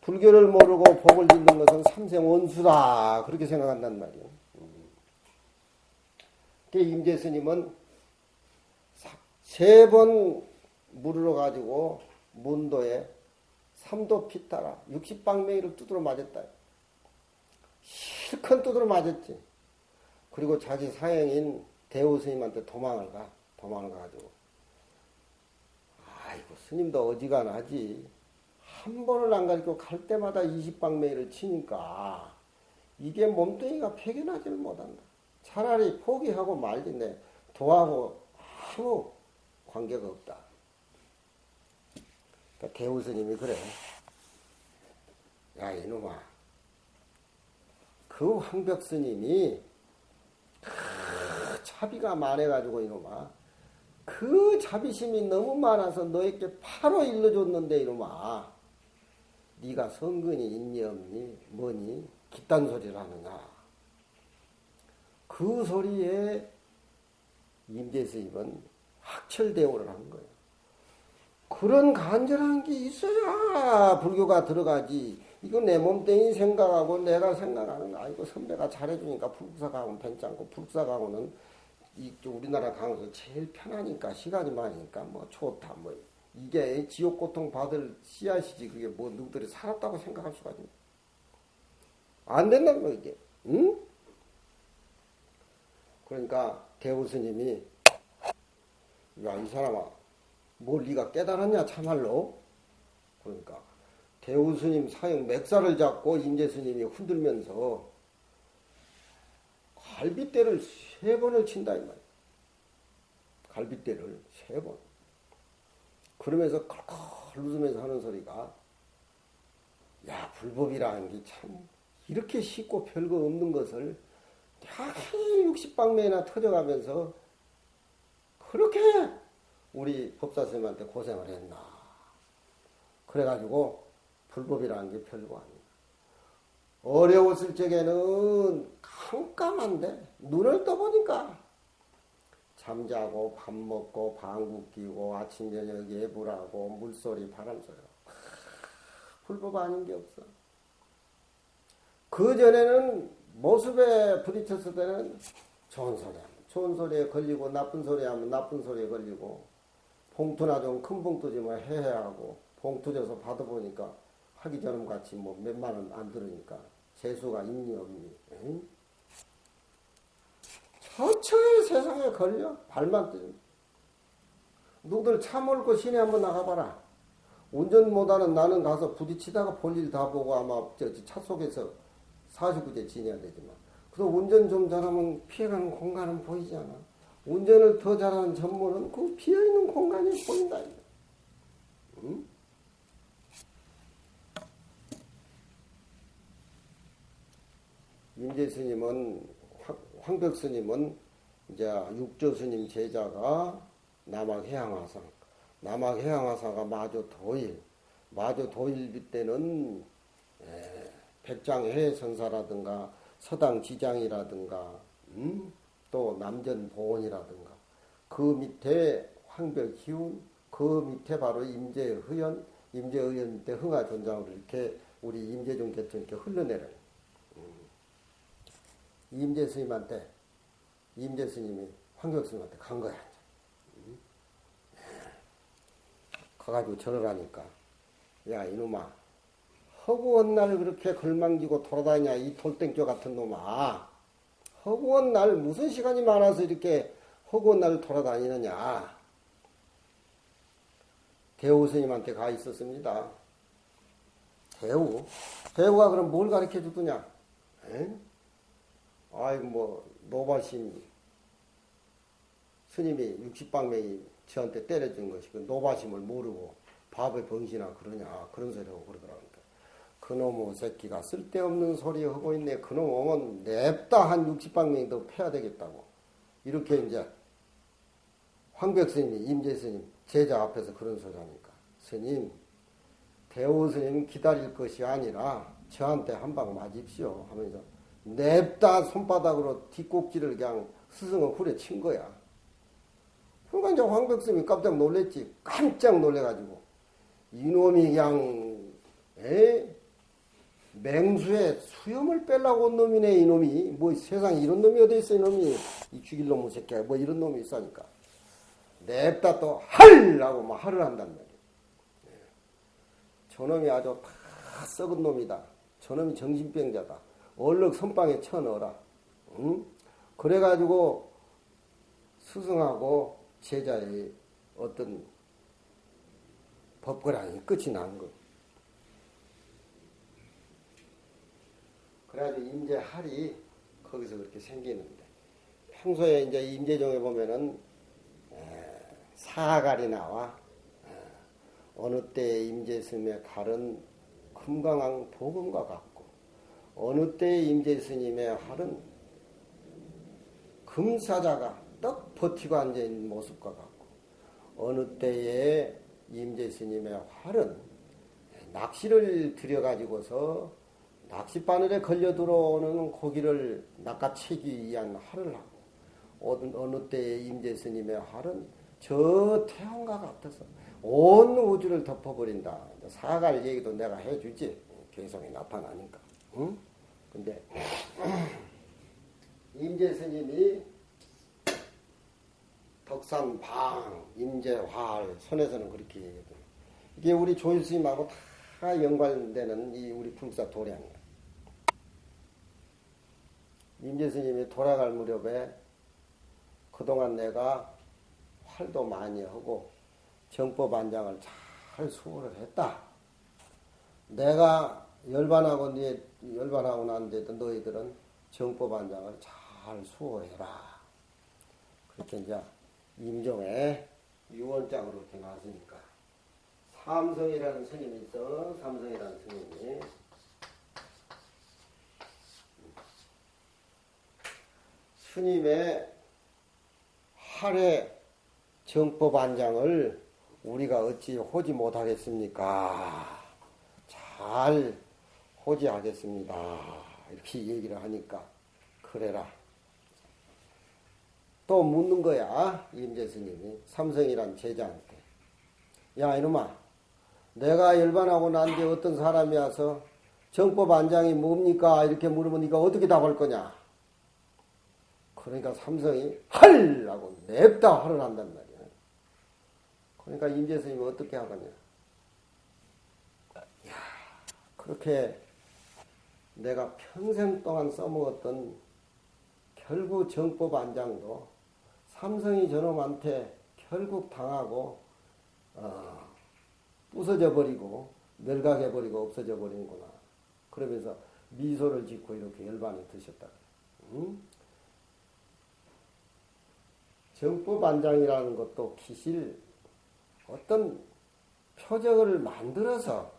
불교를 모르고 복을 짓는 것은 삼생 원수다 그렇게 생각한단 말이에요. 임재 스님은 3번 물으러 가지고 문도에 3도 피 따라 60방맹이를 두드러 맞았다. 실컷 두드러 맞았지. 그리고 자기 사형인 대우 스님한테 도망을 가가지고 아이고 스님도 어지간하지. 한 번을 안 가르치고 갈 때마다 20방맹이를 치니까 이게 몸뚱이가 폐견하지를 못한다. 차라리 포기하고 말겠네. 도하고 아무 관계가 없다. 그러니까 대우 스님이 그래. 야 이놈아. 그 황벽 스님이 차비가 많아가지고 이놈아. 그 그 자비심이 너무 많아서 너에게 바로 일러줬는데 이놈아, 네가 성근이 있니 없니 뭐니 기딴 소리를 하느냐. 그 소리에 임재스님은 학철대오를 한 거예요. 그런 간절한 게 있어야 불교가 들어가지. 이거 내 몸뚱이 생각하고 내가 생각하는 거, 아이고 선배가 잘해주니까 불국사 강은 괜찮고, 불국사 강은 우리나라 강에서 제일 편하니까 시간이 많으니까 뭐 좋다 뭐 이게 지옥 고통 받을 씨앗이지. 그게 뭐 누구들이 살았다고 생각할 수가 있나? 안 된다는 거 이게. 응? 그러니까 대우 스님이 야 이 사람아 뭘 네가 깨달았냐 참말로. 그러니까 대우 스님 사형 맥살을 잡고 임재 스님이 흔들면서 갈빗대를 3번을 친다 이 말이야. 갈빗대를 3번. 그러면서 컬컬 웃으면서 하는 소리가, 야 불법이라는 게 참 이렇게 쉽고 별거 없는 것을 약 60방매나 터져가면서 그렇게 우리 법사스님한테 고생을 했나. 그래가지고 불법이라는 게 별거 아니야. 어려웠을 적에는 깜깜한데 눈을 떠보니까 잠자고 밥 먹고 방구 끼고 아침 저녁 예불하고 물소리 바람소리. 불법 아닌 게 없어. 그 전에는 모습에 부딪혔을 때는 좋은 소리 하면 좋은 소리에 걸리고 나쁜 소리 하면 나쁜 소리에 걸리고, 봉투나 좀 큰 봉투지만 해해하고 봉투 줘서 받아보니까 하기 전음 같이 뭐 몇만 원 안 들으니까 재수가 있니 없니. 에이? 처처에 세상에 걸려 발만 뜨면. 누구들 차 몰고 시내 한번 나가봐라. 운전 못하는 나는 가서 부딪히다가 볼일 다 보고 아마 차 속에서 49제 지내야 되지만, 그래도 운전 좀 잘하면 피해가는 공간은 보이지 않아. 운전을 더 잘하는 전문은 그 비어있는 공간이 보인다. 응? 임재 스님은, 황벽 스님은 이제 육조 스님 제자가 남학해양화상, 남학해양화사가 마조 도일 때는 백장해 선사라든가 서당 지장이라든가 또 남전 보원이라든가 그 밑에 황벽희운, 그 밑에 바로 임재의연 때 흥하존장으로 이렇게 우리 임재종 계통 이렇게 흘러내려요. 임재 스님한테, 임재 스님이 황벽 스님한테 간 거야. 가가지고 절을 하니까, 야 이놈아, 허구한 날 그렇게 걸망지고 돌아다니냐 이 돌땡조 같은 놈아. 허구한 날 무슨 시간이 많아서 이렇게 허구한 날 돌아다니느냐. 대우 스님한테 가 있었습니다. 대우가 그럼 뭘 가르쳐 주더냐. 아이고 뭐 노바심 스님이 60방맹이 저한테 때려준 것이 그 노바심을 모르고 밥에 병신아 그러냐 그런 소리하고 그러더라고요. 그놈의 새끼가 쓸데없는 소리 하고 있네. 그놈 오면 냅다 한 60방맹이 더 패야 되겠다고. 이렇게 이제 황벽 스님이 임재 스님 제자 앞에서 그런 소리 하니까, 스님 대우 스님 기다릴 것이 아니라 저한테 한 방 맞으십시오 하면서 냅다 손바닥으로 뒷꼭지를 그냥 스승을 후려친 거야. 그러니까 이제 황벽 스님이 깜짝 놀랬지. 깜짝 놀래가지고 이놈이 그냥 맹수에 수염을 빼려고 온 놈이네 이놈이. 뭐 세상에 이런 놈이 어디 있어 이놈이. 이 죽일 놈의 새끼야. 뭐 이런 놈이 있으니까 냅다 또 할라고 막 할을 한단 말이야. 저놈이 아주 다 썩은 놈이다. 저놈이 정신병자다. 얼른 선방에 쳐넣어라. 응? 그래가지고 스승하고 제자의 어떤 법거랑이 끝이 난 거. 그래가지고 임재할이 거기서 그렇게 생기는데, 평소에 이제 임재종에 보면은 사갈이 나와. 어느 때 임재스님의 칼은 금강왕 도금과 같고, 어느 때 임재스님의 활은 금사자가 떡 버티고 앉아있는 모습과 같고, 어느 때에 임재 스님의 활은 낚시를 들여가지고서 낚싯바늘에 걸려 들어오는 고기를 낚아채기 위한 활을 하고, 어느 때에 임재 스님의 활은 저 태양과 같아서 온 우주를 덮어버린다. 사갈 얘기도 내가 해주지. 개성이 나타나니까. 응? 근데 임재 스님이 덕산방, 임재활, 손에서는 그렇게 얘기해요. 이게 우리 조일 스님하고 다 연관되는 이 우리 불사 도량이에요. 임재 스님이 돌아갈 무렵에 그동안 내가 활도 많이 하고 정법안장을 잘 수호를 했다. 내가 열반하고 난 데도 너희들은 정법안장을 잘 수호해라. 그렇게 이제 임종에 유언장으로 이렇게 나왔으니까 삼성이라는 스님이 있어. 삼성이라는 스님이 스님의 할의 정법안장을 우리가 어찌 호지 못하겠습니까? 잘 호지하겠습니다. 이렇게 얘기를 하니까 그래라. 또 묻는 거야. 임재 스님이 삼성이란 제자한테. 야 이놈아, 내가 열반하고 난 뒤에 어떤 사람이 와서 정법안장이 뭡니까? 이렇게 물으면 네가 어떻게 답할 거냐? 그러니까 삼성이 하라고 냅다 화를 한단 말이야. 그러니까 임재 스님이 어떻게 하겠냐? 야, 그렇게 내가 평생 동안 써먹었던 결국 정법안장도 삼성이 저놈한테 결국 당하고 부서져 버리고 멸각해 버리고 없어져 버리는구나. 그러면서 미소를 짓고 이렇게 열반에 드셨다. 응? 정법안장이라는 것도 기실 어떤 표적을 만들어서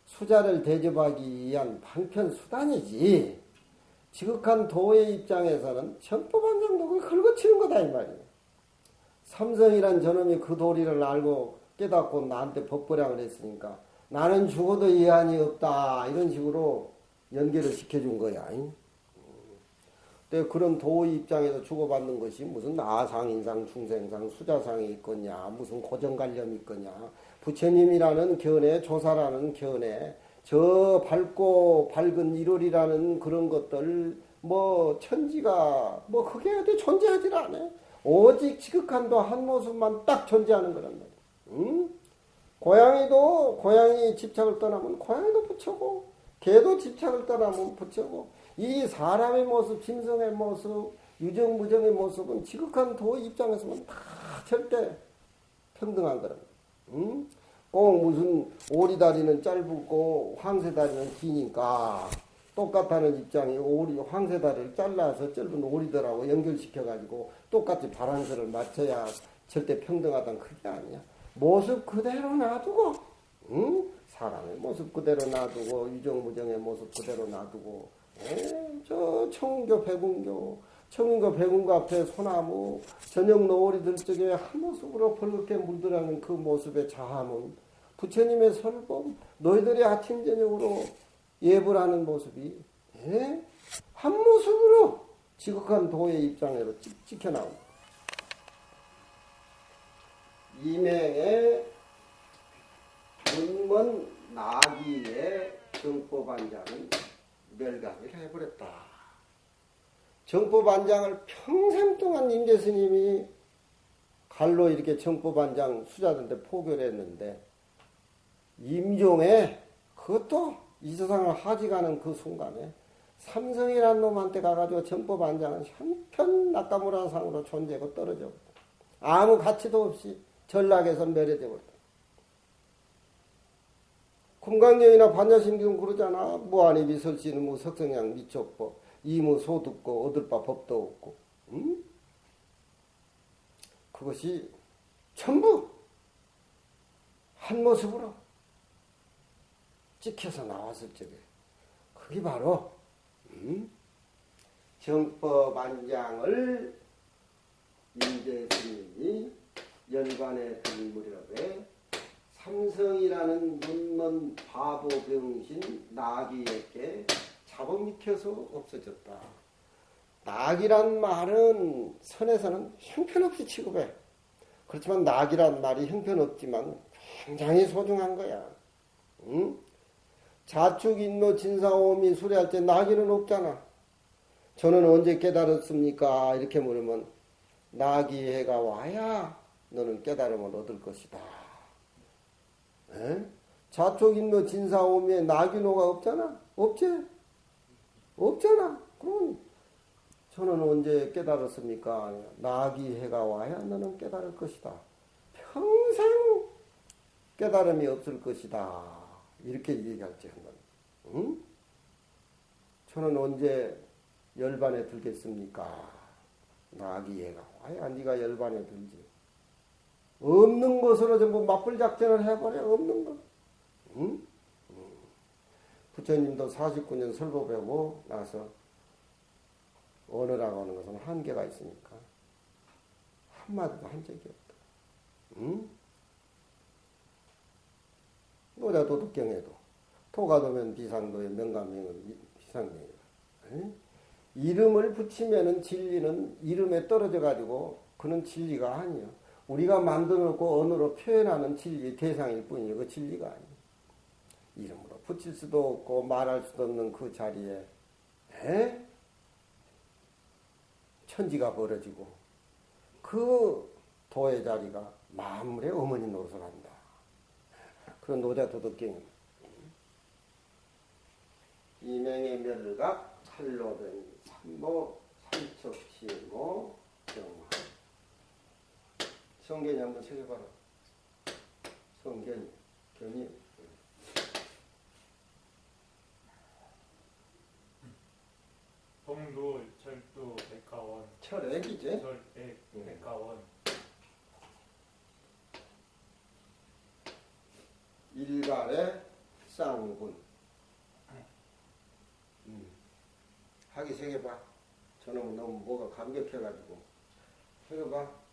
수자를 대접하기 위한 방편수단이지, 지극한 도의 입장에서는 정법안장도 그걸 긁어치는 거다 이 말이에요. 삼성이란 저놈이 그 도리를 알고 깨닫고 나한테 법보량을 했으니까 나는 죽어도 이한이 없다 이런 식으로 연계를 시켜준 거야. 근데 그런 도의 입장에서 주고받는 것이 무슨 아상인상, 중생상, 수자상이 있거냐, 무슨 고정관념이 있거냐, 부처님이라는 견해, 조사라는 견해, 저 밝고 밝은 1월이라는 그런 것들, 뭐 천지가 뭐 그게 어디 존재하질 않아. 오직 지극한도 한 모습만 딱 존재하는 거란 말이야. 응? 고양이 집착을 떠나면 고양이도 부처고, 개도 집착을 떠나면 부처고, 이 사람의 모습, 짐승의 모습, 유정무정의 모습은 지극한 도 입장에서는 다 절대 평등한 거란 말이야. 응? 꼭 무슨 오리다리는 짧고 황새다리는 기니까 똑같다는 입장이 황새다리를 잘라서 짧은 오리들하고 연결시켜가지고 똑같이 바란스를 맞춰야 절대 평등하다는 그게 아니야. 모습 그대로 놔두고, 응? 사람의 모습 그대로 놔두고, 유정무정의 모습 그대로 놔두고, 저 청운교 백운교 앞에 소나무 저녁 노을이들 적에 한 모습으로 벌겋게 물들어가는 그 모습의 자함은 부처님의 설법, 너희들이 아침 저녁으로 예불 하는 모습이 한 모습으로 지극한 도의 입장으로 찍혀나옵니다. 이맹의 문문 나기의 정법안장은 멸각을 해버렸다. 정법안장을 평생 동안 임재 스님이 갈로 이렇게 정법안장 수자들한테 포교를 했는데, 임종에 그것도 이 세상을 하직하는 그 순간에 삼성이라는 놈한테 가가지고 정법안장은 형편 낙가무라상으로 존재하고 떨어져 버렸다. 아무 가치도 없이 전락에서 멸해져 버렸다. 금강경이나 반야심경 그러잖아. 무한히 미설씨는 뭐 석성양 미촉고 이무 소듣고 얻을 바 법도 없고, 응? 그것이 전부 한 모습으로 찍혀서 나왔을 적에 그게 바로 정법안장을 임재 스님이 열반에 들물이라되 삼성이라는 눈먼 바보 병신 나귀에게 잡아먹혀서 없어졌다. 낙이란 말은 선에서는 형편없이 취급해. 그렇지만 낙이란 말이 형편없지만 굉장히 소중한 거야. 응? 자축 인노 진사오미 수레할 때 낙이는 없잖아. 저는 언제 깨달았습니까? 이렇게 물으면 낙이해가 와야 너는 깨달음을 얻을 것이다. 에? 자축 인노 진사오미에 낙이노가 없잖아. 없지? 없잖아. 그럼 저는 언제 깨달았습니까? 낙이해가 와야 너는 깨달을 것이다. 평생 깨달음이 없을 것이다. 이렇게 얘기할지 한번. 응? 저는 언제 열반에 들겠습니까? 낙이해가 와야 네가 열반에 들지. 없는 것으로 전부 맞불 작전을 해버려. 없는 것. 응? 부처님도 49년 설법 배우고 나서 언어라고 하는 것은 한계가 있으니까 한마디도 한 적이 없다. 응? 노자도덕경에도 토가도면 비상도에 명감명은 비상명이다. 응? 이름을 붙이면은 진리는 이름에 떨어져 가지고 그는 진리가 아니야. 우리가 만들어 놓고 언어로 표현하는 진리의 대상일 뿐이에요. 그 진리가 아니야. 이름으로 붙일 수도 없고 말할 수도 없는 그 자리에 천지가 벌어지고 그 도의 자리가 만물의 어머니 노릇을 한다. 그런 노자도덕경입니다. 이명의 멸각 찰로된 삼보 삼척시모 정화. 성견이 한번 새겨봐라. 성견이 견이 동도 철도 백가원 철액이지? 철액 백가원 일갈의 쌍군. 하기 새겨봐. 저놈은 너무 뭐가 감격해가지고 새겨봐.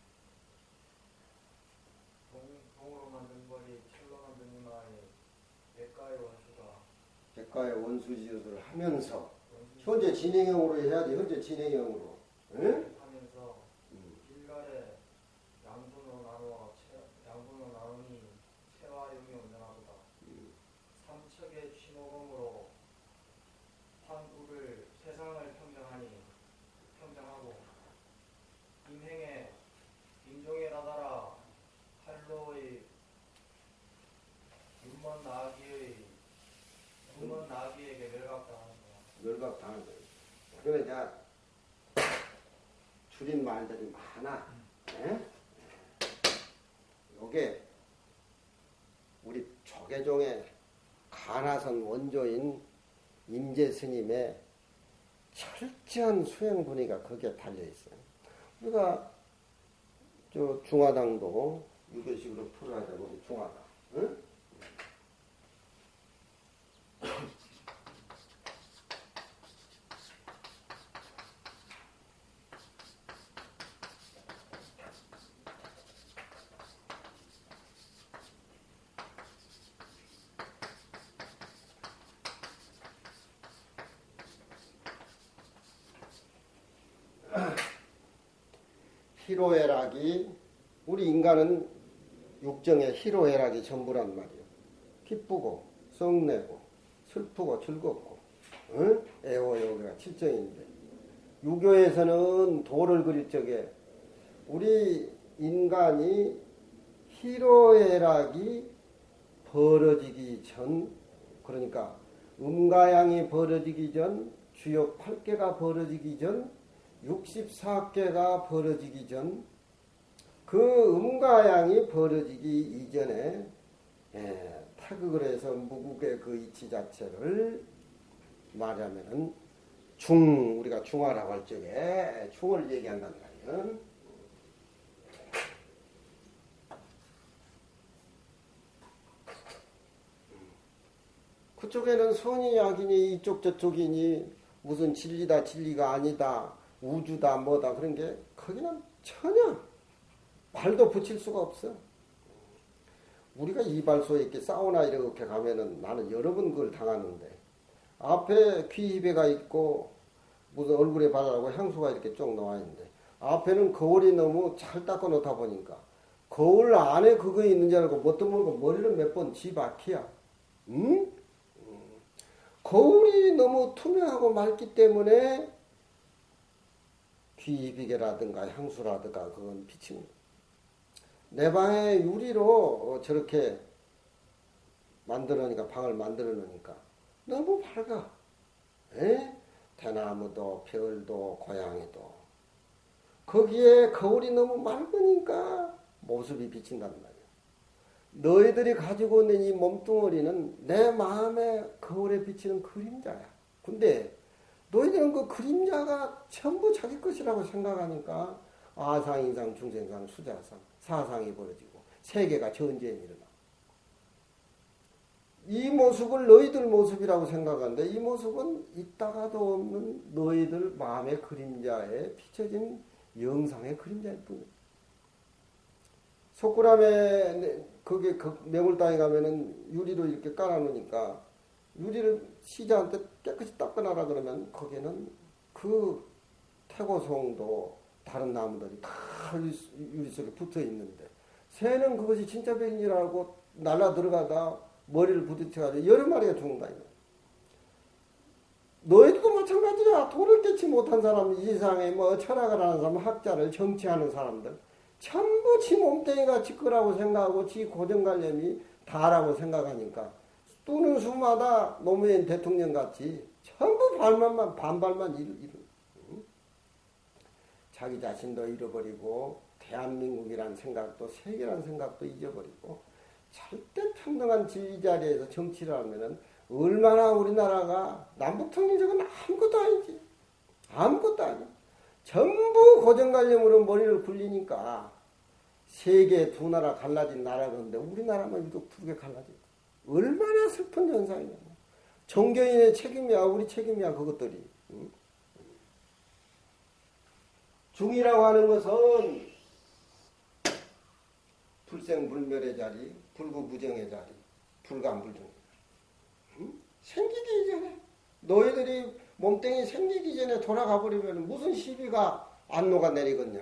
동으로 만든 거리, 철로 만든 이마에 백가의 원수가 백가의 원수지릇을 하면서 현재 진행형으로 해야지. 현재 진행형으로. 응? 하면서 일갈에 양분으로 나누니 체와 용이 온전하도다. 삼척의 취모검으로 환국을 세상을 평정하고 임행에 임종에 다다라 팔로의 눈먼 나귀에게 멸각당하는 거야. 멸각당한 거예요. 그러면 자 줄인 말들이 많아. 요게 우리 조계종의 가나선 원조인 임재스님의 철저한 수행 분위기가 거기에 달려있어요. 우리가 저 중화당도 유교식으로 풀어야 되고 우리 중화당. 응? 희로애락이 우리 인간은 육정의 희로애락이 전부란 말이에요. 기쁘고 성내고 슬프고 즐겁고 애호여기가 칠정인데 유교에서는 도를 그릴 적에 우리 인간이 희로애락이 벌어지기 전, 그러니까 음가양이 벌어지기 전, 주요 8개가 벌어지기 전, 64개가 벌어지기 전, 그 음가양이 벌어지기 이전에 타극을 해서 무국의 그 이치 자체를 말하면은 우리가 중화라고 할 적에 중을 얘기한단 말이에요. 그쪽에는 선이 약이니 이쪽 저쪽이니 무슨 진리다 진리가 아니다 우주다 뭐다 그런 게 거기는 전혀 발도 붙일 수가 없어. 우리가 이발소에 이렇게 사우나 이렇게 가면은 나는 여러 번 그걸 당하는데 앞에 귀입에가 있고 무슨 얼굴에 바르라고 향수가 이렇게 쭉 나와 있는데 앞에는 거울이 너무 잘 닦아 놓다 보니까 거울 안에 그거 있는 줄 알고 뭣도 모르고 머리를 몇 번 쥐바퀴야. 응? 거울이 너무 투명하고 맑기 때문에 귀비계라든가 향수라든가 그건 비치는 거야. 내 방에 유리로 저렇게 만들어 놓으니까 방을 만들어 놓으니까 너무 밝아. 에? 대나무도 별도 고양이도 거기에 거울이 너무 맑으니까 모습이 비친단 말이야. 너희들이 가지고 있는 이 몸뚱어리는 내 마음에 거울에 비치는 그림자야. 근데 너희들은 그 그림자가 전부 자기 것이라고 생각하니까 아상, 인상, 중생상, 수자상, 사상이 벌어지고 세계가 전쟁이 일어나. 이 모습을 너희들 모습이라고 생각하는데 이 모습은 있다가도 없는 너희들 마음의 그림자에 비춰진 영상의 그림자일 뿐이야. 속구람에 거기 매물 땅에 가면은 유리로 이렇게 깔아놓으니까 유리를 시자한테 깨끗이 닦아놔라 그러면 거기에는 그 태고송도 다른 나무들이 다 유리 속에 붙어 있는데 새는 그것이 진짜 백인이라고 날라 들어가다 머리를 부딪혀가지고 여러 마리가 죽는다. 너희들도 마찬가지야. 도를 깨치 못한 사람, 이 세상에 뭐 철학을 하는 사람, 학자를 정치하는 사람들 전부 지 몸뚱이가 지 거라고 생각하고 지 고정관념이 다라고 생각하니까 뜨는 수마다 노무현 대통령 같이 전부 반발만 자기 자신도 잃어버리고 대한민국이란 생각도 세계란 생각도 잊어버리고 절대 평등한 지위 자리에서 정치를 하면은 얼마나 우리나라가 남북통일적은 아무것도 아니지. 아무것도 아니야. 전부 고정관념으로 머리를 굴리니까 세계 두 나라 갈라진 나라건데 우리나라만 유독 두 개 갈라진 얼마나 슬픈 현상이냐. 종교인의 책임이야. 우리 책임이야. 그것들이. 응? 중이라고 하는 것은 불생불멸의 자리, 불구부정의 자리, 불감불중. 응? 생기기 이전에 너희들이 몸뚱이 생기기 전에 돌아가 버리면 무슨 시비가 안 녹아내리겠냐.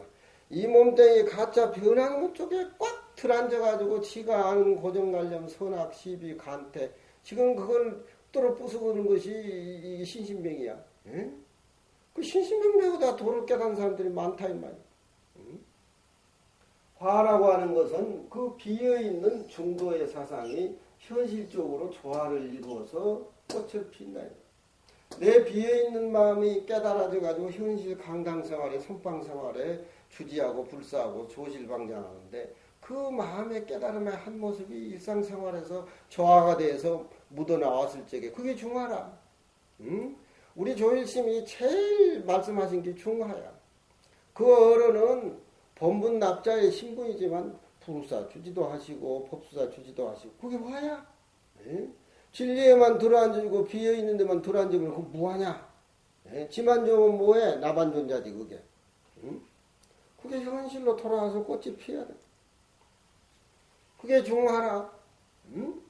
이 몸뚱이 가짜 변하는 것 쪽에 꽉 들어앉아가지고 지가 아는 고정관념, 선악, 시비, 간태 지금 그걸 뚫어 부수는 것이 이 신신병이야. 응? 그 신신병보다 도를 깨닫는 사람들이 많다 이 말이야. 응? 화라고 하는 것은 그 비어있는 중도의 사상이 현실적으로 조화를 이루어서 꽃을 핀다. 내 비어있는 마음이 깨달아져가지고 현실 강당생활에 선방생활에 주지하고 불사하고 조실방장하는데 그 마음의 깨달음의 한 모습이 일상생활에서 조화가 돼서 묻어나왔을 적에 그게 중화라. 응? 우리 조일심이 제일 말씀하신 게 중화야. 그 어른은 본분 납자의 신분이지만 부르사 주지도 하시고 법수사 주지도 하시고 그게 화야. 예? 진리에만 들어앉고 비어있는 데만 들어앉으면 그거 뭐하냐. 예? 지만 좋으면 뭐해. 나만 존자지 그게. 응? 그게 현실로 돌아와서 꽃이 피어야 돼. 그게 중화라. 응?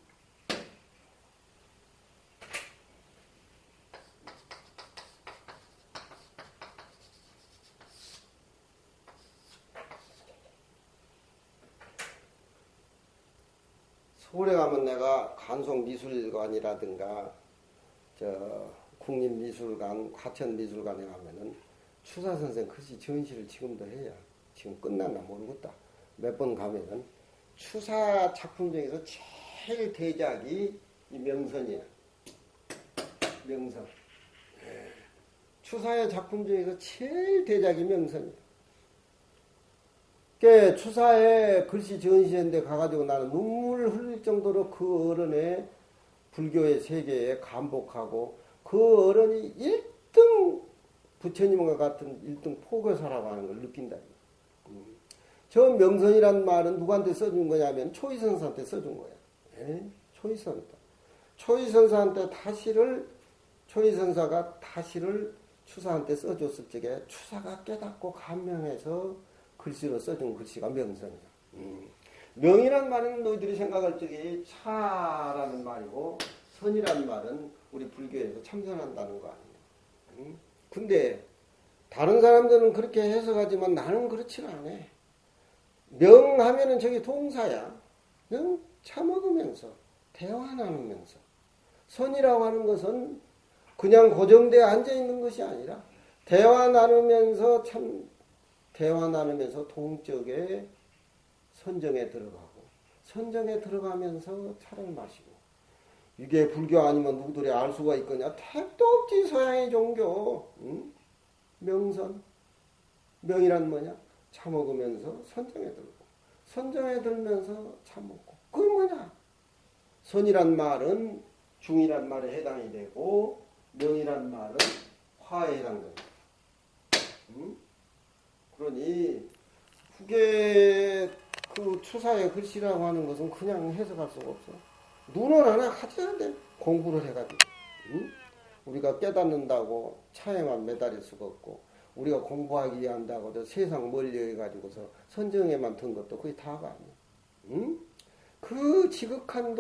서울에 가면 내가 간송미술관이라든가 국립미술관, 과천미술관에 가면은 추사선생 글씨 전시를 지금도 해요. 지금 끝났나 모르겠다. 몇 번 가면은 추사 작품 중에서 제일 대작이 이 명선이야. 명선. 추사의 작품 중에서 제일 대작이 명선이야. 추사에 글씨 전시회인데 가가지고 나는 눈물 흘릴 정도로 그 어른의 불교의 세계에 감복하고 그 어른이 1등 부처님과 같은 1등 포교사라고 하는 걸 느낀다. 저 명선이란 말은 누구한테 써준 거냐면 초이선사한테 써준 거야. 초이선사한테 초이선사가 다시를 추사한테 써줬을 적에 추사가 깨닫고 감명해서 글씨로 써준 글씨가 명선이야. 명이란 말은 너희들이 생각할 적에 차라는 말이고 선이란 말은 우리 불교에서 참선한다는 거 아니야. 근데 다른 사람들은 그렇게 해석하지만 나는 그렇지는 않아. 명하면은 저게 동사야. 명 차먹으면서 대화 나누면서. 선이라고 하는 것은 그냥 고정되어 앉아 있는 것이 아니라 대화 나누면서 동적에 선정에 들어가고 선정에 들어가면서 차를 마시고. 이게 불교 아니면 누구들이 알 수가 있거냐? 택도 없지 서양의 종교. 명선. 명이란 뭐냐? 차 먹으면서 선정에 들고 선정에 들면서 차 먹고. 그게 뭐냐? 선이란 말은 중이란 말에 해당이 되고 명이란 말은 화에 해당됩니다. 그러니 그게 그 추사의 글씨라고 하는 것은 그냥 해석할 수가 없어. 눈을 하나 가져야 돼. 공부를 해가지고. 우리가 깨닫는다고 차에만 매달릴 수가 없고 우리가 공부하기 위한다고 세상 멀리 해가지고서 선정에만 든 것도 그게 다가 아니야. 그 지극한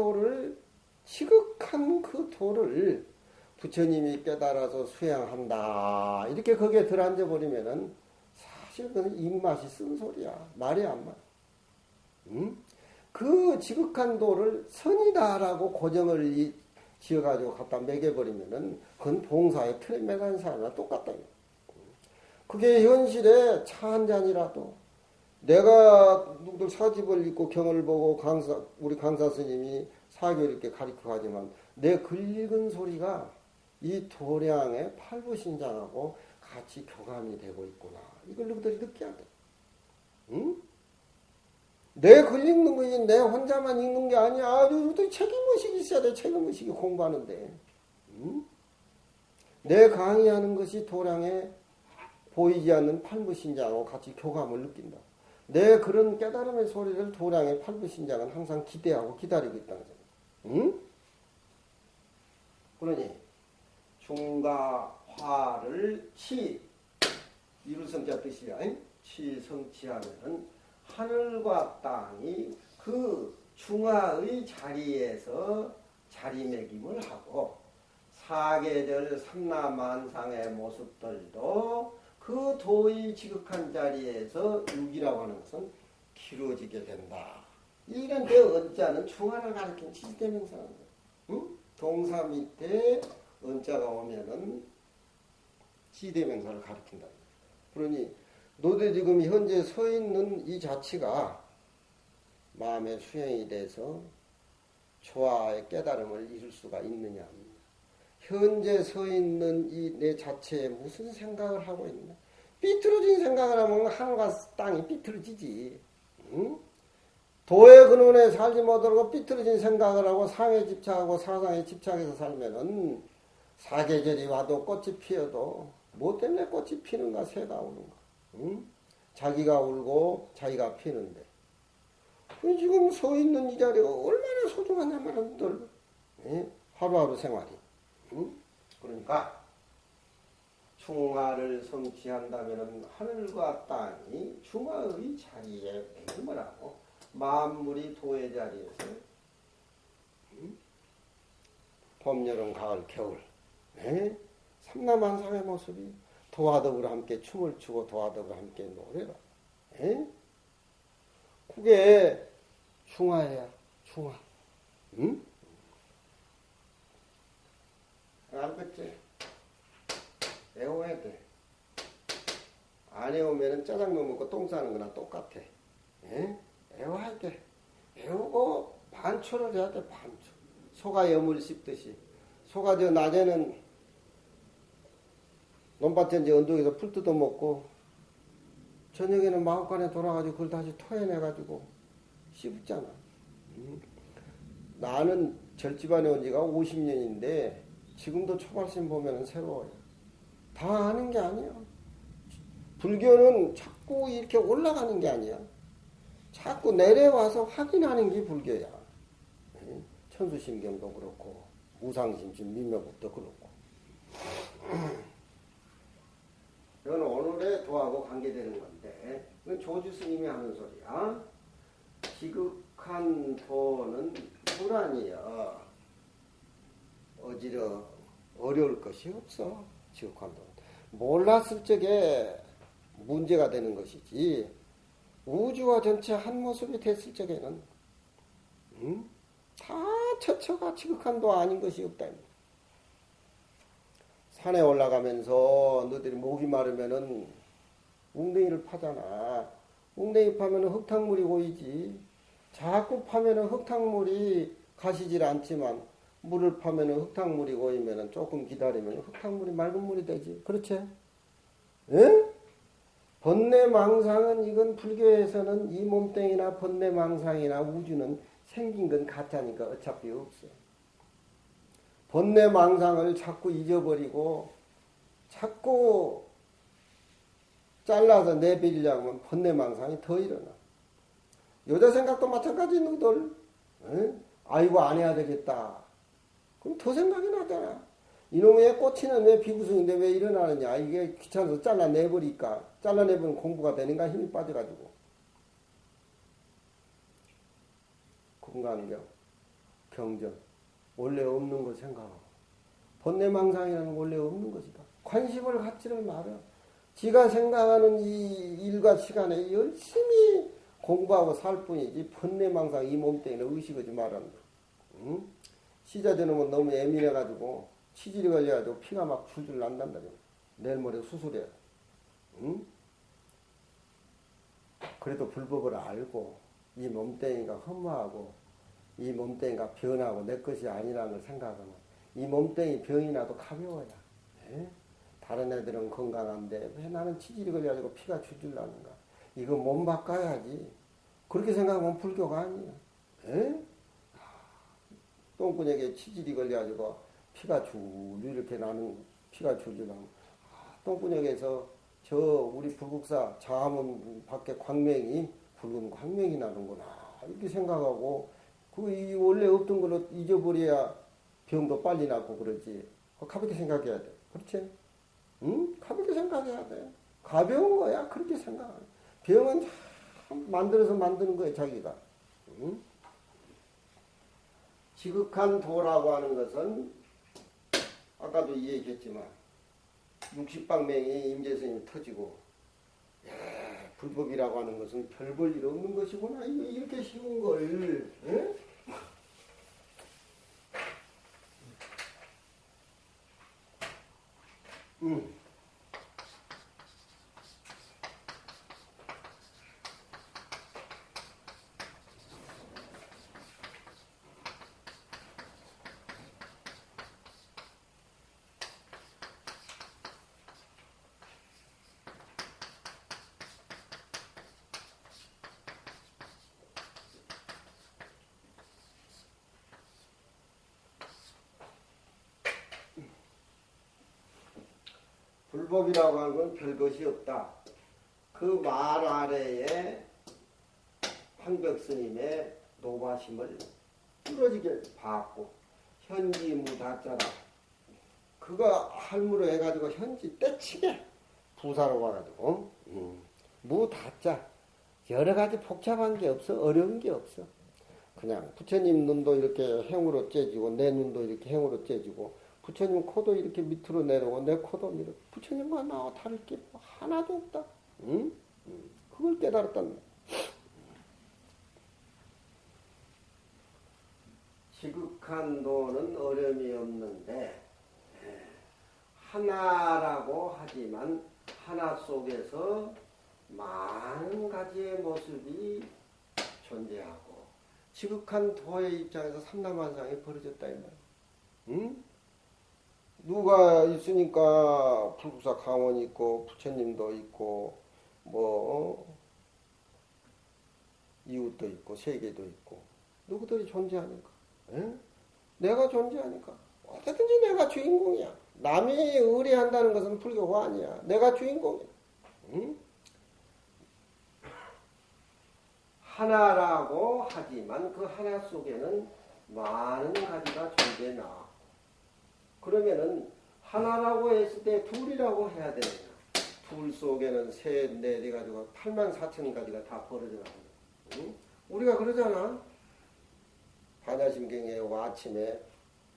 그 도를 부처님이 깨달아서 수행한다. 이렇게 거기에 들어앉아 버리면은 사실 그건 입맛이 쓴 소리야. 말이 안 맞아. 그 지극한 도를 선이다라고 고정을 지어가지고 갖다 매겨버리면은 그건 봉사의 틀에 매달린 사람이랑 똑같다. 그게 현실에 차 한 잔이라도 내가 누구들 사집을 읽고 경을 보고 우리 강사 스님이 사교 이렇게 가르쳐 가지만 내 글 읽은 소리가 이 도량의 팔부신장하고 같이 교감이 되고 있구나. 이걸 너희들이 느껴야 돼. 내 글 읽는 것이 내 혼자만 읽는 게 아니야. 너희들 책임의식이 있어야 돼. 책임의식이 공부하는데. 내 강의하는 것이 도량에 보이지 않는 팔부신장하고 같이 교감을 느낀다. 내 그런 깨달음의 소리를 도량의 팔부신장은 항상 기대하고 기다리고 있다는 거죠. 그러니 중과 화를 이루성자 뜻이야. 성취하면은 하늘과 땅이 그 중화의 자리에서 자리매김을 하고 사계절 삼라만상의 모습들도 그 도의 지극한 자리에서 육이라고 하는 것은 기루어지게 된다. 이런 데 언자는 중화를 가리킨 지시대명사입니다. 동사 밑에 언자가 오면은 지대명사를 가리킨다. 그러니 너도 지금 현재 서 있는 이 자체가 마음의 수행이 돼서 조화의 깨달음을 이룰 수가 있느냐. 현재 서 있는 이 내 자체에 무슨 생각을 하고 있느냐. 삐뚤어진 생각을 하면 하늘과 땅이 삐뚤어지지. 도의 근원에 살지 못하고 삐뚤어진 생각을 하고 상에 집착하고 사상에 집착해서 살면은 사계절이 와도 꽃이 피어도 뭐 때문에 꽃이 피는가 새가 오는가. 자기가 울고 자기가 피는데 지금 서 있는 이 자리가 얼마나 소중하냐 말은들 하루하루 생활이. 그러니까 중화를 성취한다면 하늘과 땅이 중화의 자리에 매임을 하고 만물이 도의 자리에서 봄, 여름, 가을, 겨울 삼라만상의 모습이 도와 더불어 함께 춤을 추고 도와 더불어 함께 노래라. 그게 중화야. 중화. 알겠지? 애워야 돼. 안 애우면 짜장면 먹고 똥 싸는 거나 똑같아. 애워야 돼. 애우고 반초를 해야 돼. 반초. 소가 염을 씹듯이. 소가 저 낮에는 논밭에 이제 언덕에서 풀 뜯어 먹고 저녁에는 마을간에 돌아가지고 그걸 다시 토해내가지고 씹잖아. 나는 절집안에 온 지가 50년인데 지금도 초발심 보면 새로워요. 다 아는 게 아니야. 불교는 자꾸 이렇게 올라가는 게 아니야. 자꾸 내려와서 확인하는 게 불교야. 천수심경도 그렇고 무상심심 민묘법도 그렇고. 이건 오늘의 도하고 관계되는 건데 이건 조주 스님이 하는 소리야. 지극한 도는 불안이여. 어려울 것이 없어. 지극한 도는. 몰랐을 적에 문제가 되는 것이지 우주와 전체 한 모습이 됐을 적에는 다 처처가 지극한 도 아닌 것이 없다. 산에 올라가면서 너희들이 목이 마르면은 웅덩이를 파잖아. 웅덩이 파면은 흙탕물이 고이지. 자꾸 파면은 흙탕물이 가시질 않지만 물을 파면은 흙탕물이 고이면은 조금 기다리면 흙탕물이 맑은 물이 되지. 그렇지? 예? 번뇌망상은 이건 불교에서는 이 몸뚱이나 번뇌망상이나 우주는 생긴 건 가짜니까 어차피 없어. 번뇌망상을 자꾸 잊어버리고 자꾸 잘라서 내버리려고 하면 번뇌망상이 더 일어나. 여자 생각도 마찬가지 너들. 아이고 안 해야 되겠다. 그럼 더 생각이 나잖아. 이놈의 꼬치는 왜 비구성인데 왜 일어나느냐. 이게 귀찮아서 잘라내버리니까. 잘라내버리면 공부가 되는가 힘이 빠져가지고. 건강경, 경전. 원래 없는 거 생각하고. 번뇌망상이라는 원래 없는 것이다. 관심을 갖지를 말아. 지가 생각하는 이 일과 시간에 열심히 공부하고 살 뿐이지 번뇌망상 이 몸뚱이는 의식하지 말란다. 응? 시자되는 너무 예민해가지고 치질이 걸려가지고 피가 막 줄줄 난단다. 내일 모레 수술해야 돼. 응? 그래도 불법을 알고 이 몸뚱이가 허무하고 이 몸뚱이가 변하고 내 것이 아니라는 걸 생각하면 이 몸뚱이 병이 나도 가벼워야. 네? 다른 애들은 건강한데 왜 나는 치질이 걸려가지고 피가 줄줄 나는가. 이거 몸 바꿔야지. 그렇게 생각하면 불교가 아니야. 네? 똥구녕에 치질이 걸려가지고 피가 줄줄 이렇게 나는 피가 줄줄 나는 똥구녕에서 저 우리 불국사 장화문 밖에 광명이 붉은 광명이 나는구나 이렇게 생각하고 그 이 원래 없던 걸로 잊어버려야 병도 빨리 낫고 그러지. 가볍게 생각해야 돼. 그렇지? 응? 가볍게 생각해야 돼. 가벼운 거야. 그렇게 생각해. 병은 참 만들어서 만드는 거야 자기가. 응? 지극한 도라고 하는 것은 아까도 얘기했지만 60방맹이 임재스님이 터지고 불법이라고 하는 것은 별 볼 일 없는 것이구나. 이렇게 쉬운 걸. 에? 불법이라고 하는 건 별것이 없다. 그 말 아래에 황벽스님의 노바심을 부러지게 받고 현지무다짜라. 그거 할무로 해가지고 현지 떼치게 부사로 와가지고 무다짜. 여러 가지 복잡한 게 없어. 어려운 게 없어. 그냥 부처님 눈도 이렇게 행으로 째지고 내 눈도 이렇게 행으로 째지고 부처님 코도 이렇게 밑으로 내려오고 내 코도 이렇게 부처님과 나와 다를 게 하나도 없다. 응? 그걸 깨달았단 말이야. 지극한 도는 어려움이 없는데 하나라고 하지만 하나 속에서 많은 가지의 모습이 존재하고 지극한 도의 입장에서 삼라만상이 벌어졌다 이 말이야. 응? 누가 있으니까 불국사 강원이 있고 부처님도 있고 뭐 이웃도 있고 세계도 있고 누구들이 존재하니까. 에? 내가 존재하니까 어쨌든지 내가 주인공이야. 남이 의뢰한다는 것은 불교가 아니야. 내가 주인공이야. 응? 하나라고 하지만 그 하나 속에는 많은 가지가 존재나. 그러면은 하나라고 했을 때 둘이라고 해야 되느냐? 풀 속에는 셋, 넷 해가지고 84,000가지가 다 벌어져 나가는 거야. 응? 우리가 그러잖아. 반야심경에 아침에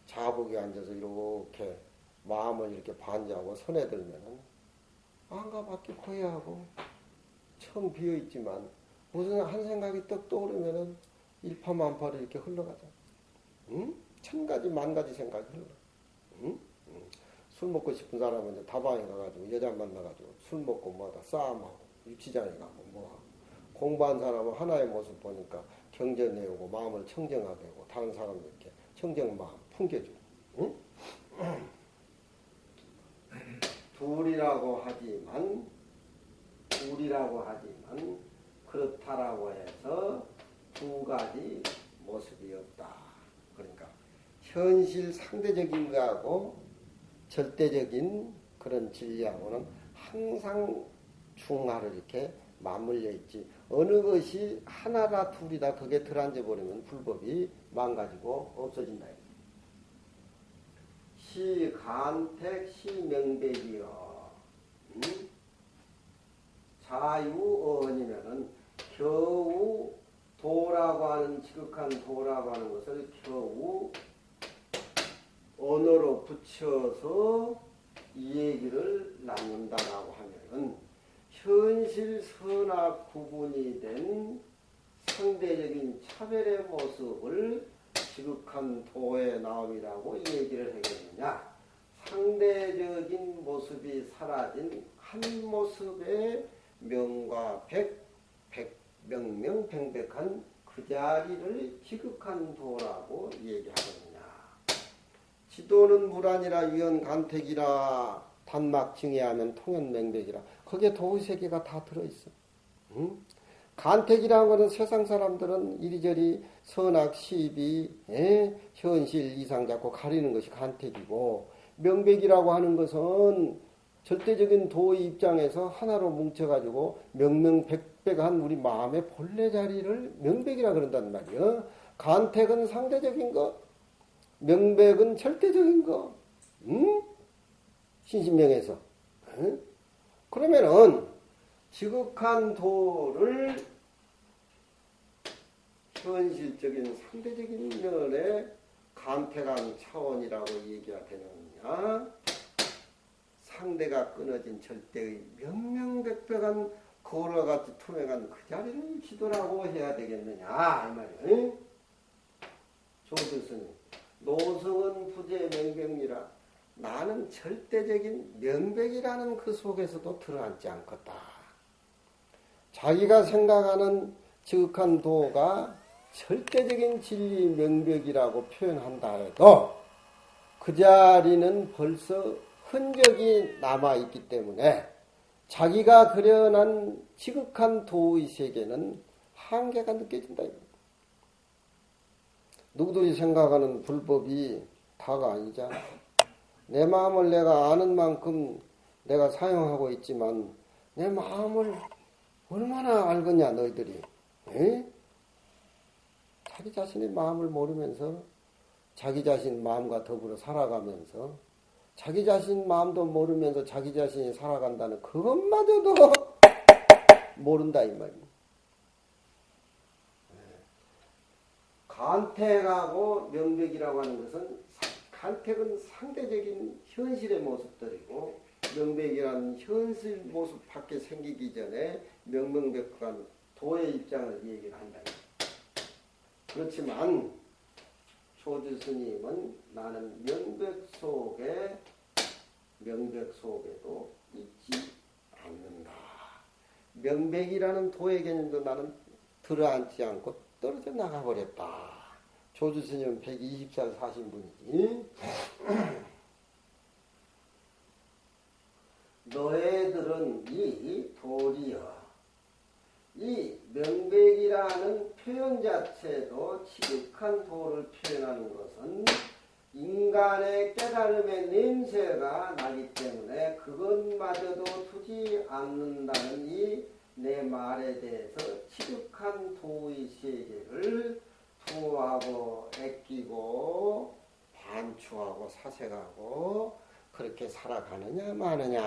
자복에 앉아서 이렇게 마음을 이렇게 반지하고 손에 들면은 안과 밖에 고해하고 처음 비어있지만 무슨 한 생각이 떡 떠오르면은 일파만파로 이렇게 흘러가자. 응? 1000가지 만가지 생각이 흘러. 응? 응. 술 먹고 싶은 사람은 이제 다방에 가가지고 여자 만나가지고 술 먹고 뭐하다 싸움하고 유치장에 가고 뭐하고 공부한 사람은 하나의 모습 보니까 경전 내우고 마음을 청정하게 하고 다른 사람들께 청정 마음 풍겨주고. 응? 둘이라고 하지만 그렇다라고 해서 두 가지 모습이 없다. 그러니까 현실 상대적인 거하고 절대적인 그런 진리하고는 항상 중하를 이렇게 맞물려 있지. 어느 것이 하나다 둘이다 그게 들어앉아 버리면 불법이 망가지고 없어진다. 시간택 시명백이여. 자유언이면은 겨우 도라고 하는 지극한 도라고 하는 것을 겨우 언어로 붙여서 이 얘기를 나눈다라고 하면은 현실 선악 구분이 된 상대적인 차별의 모습을 지극한 도의 나옴이라고 이 얘기를 하겠느냐. 상대적인 모습이 사라진 한 모습의 명과 명명백백한 그 자리를 지극한 도라고 얘기하거든요. 지도는 무란이라 유연간택이라 단막 증해하면 통연맹백이라 거기에 도의 세계가 다 들어있어. 응? 간택이라는 것은 세상 사람들은 이리저리 선악 시비 현실 이상 잡고 가리는 것이 간택이고 명백이라고 하는 것은 절대적인 도의 입장에서 하나로 뭉쳐가지고 명명백백한 우리 마음의 본래 자리를 명백이라 그런단 말이야. 간택은 상대적인 것, 명백은 절대적인 것. 응? 신신명에서. 응? 그러면은 지극한 도를 현실적인 상대적인 면에 간택한 차원이라고 얘기가 되느냐. 상대가 끊어진 절대의 명명백백한 거울과 같이 투명한 그 자리를 지도라고 해야 되겠느냐 이 말이에요. 조두스님 노성은 부재 명백이라 나는 절대적인 명백이라는 그 속에서도 들어앉지 않겠다. 자기가 생각하는 지극한 도가 절대적인 진리 명백이라고 표현한다 해도 그 자리는 벌써 흔적이 남아있기 때문에 자기가 그려난 지극한 도의 세계는 한계가 느껴진다. 누구들이 생각하는 불법이 다가 아니잖아. 내 마음을 내가 아는 만큼 내가 사용하고 있지만 내 마음을 얼마나 알겠냐 너희들이. 에? 자기 자신의 마음을 모르면서 자기 자신 마음과 더불어 살아가면서 자기 자신 마음도 모르면서 자기 자신이 살아간다는 그것마저도 모른다 이 말이야. 간택하고 명백이라고 하는 것은 간택은 상대적인 현실의 모습들이고 명백이라는 현실 모습 밖에 생기기 전에 명명백백한 도의 입장을 얘기를 한다. 그렇지만 조주 스님은 나는 명백 속에도 있지 않는다. 명백이라는 도의 개념도 나는 들어앉지 않고 떨어져 나가버렸다. 조주 스님은 120살 사신 분이지. 너희들은 이 도리여. 이 명백이라는 표현 자체도 지극한 도를 표현하는 것은 인간의 깨달음의 냄새가 나기 때문에 그것마저도 두지 않는다는 이 내 말에 대해서 지극한 도의 세계를 투하고 애끼고 반추하고 사색하고 그렇게 살아가느냐 마느냐.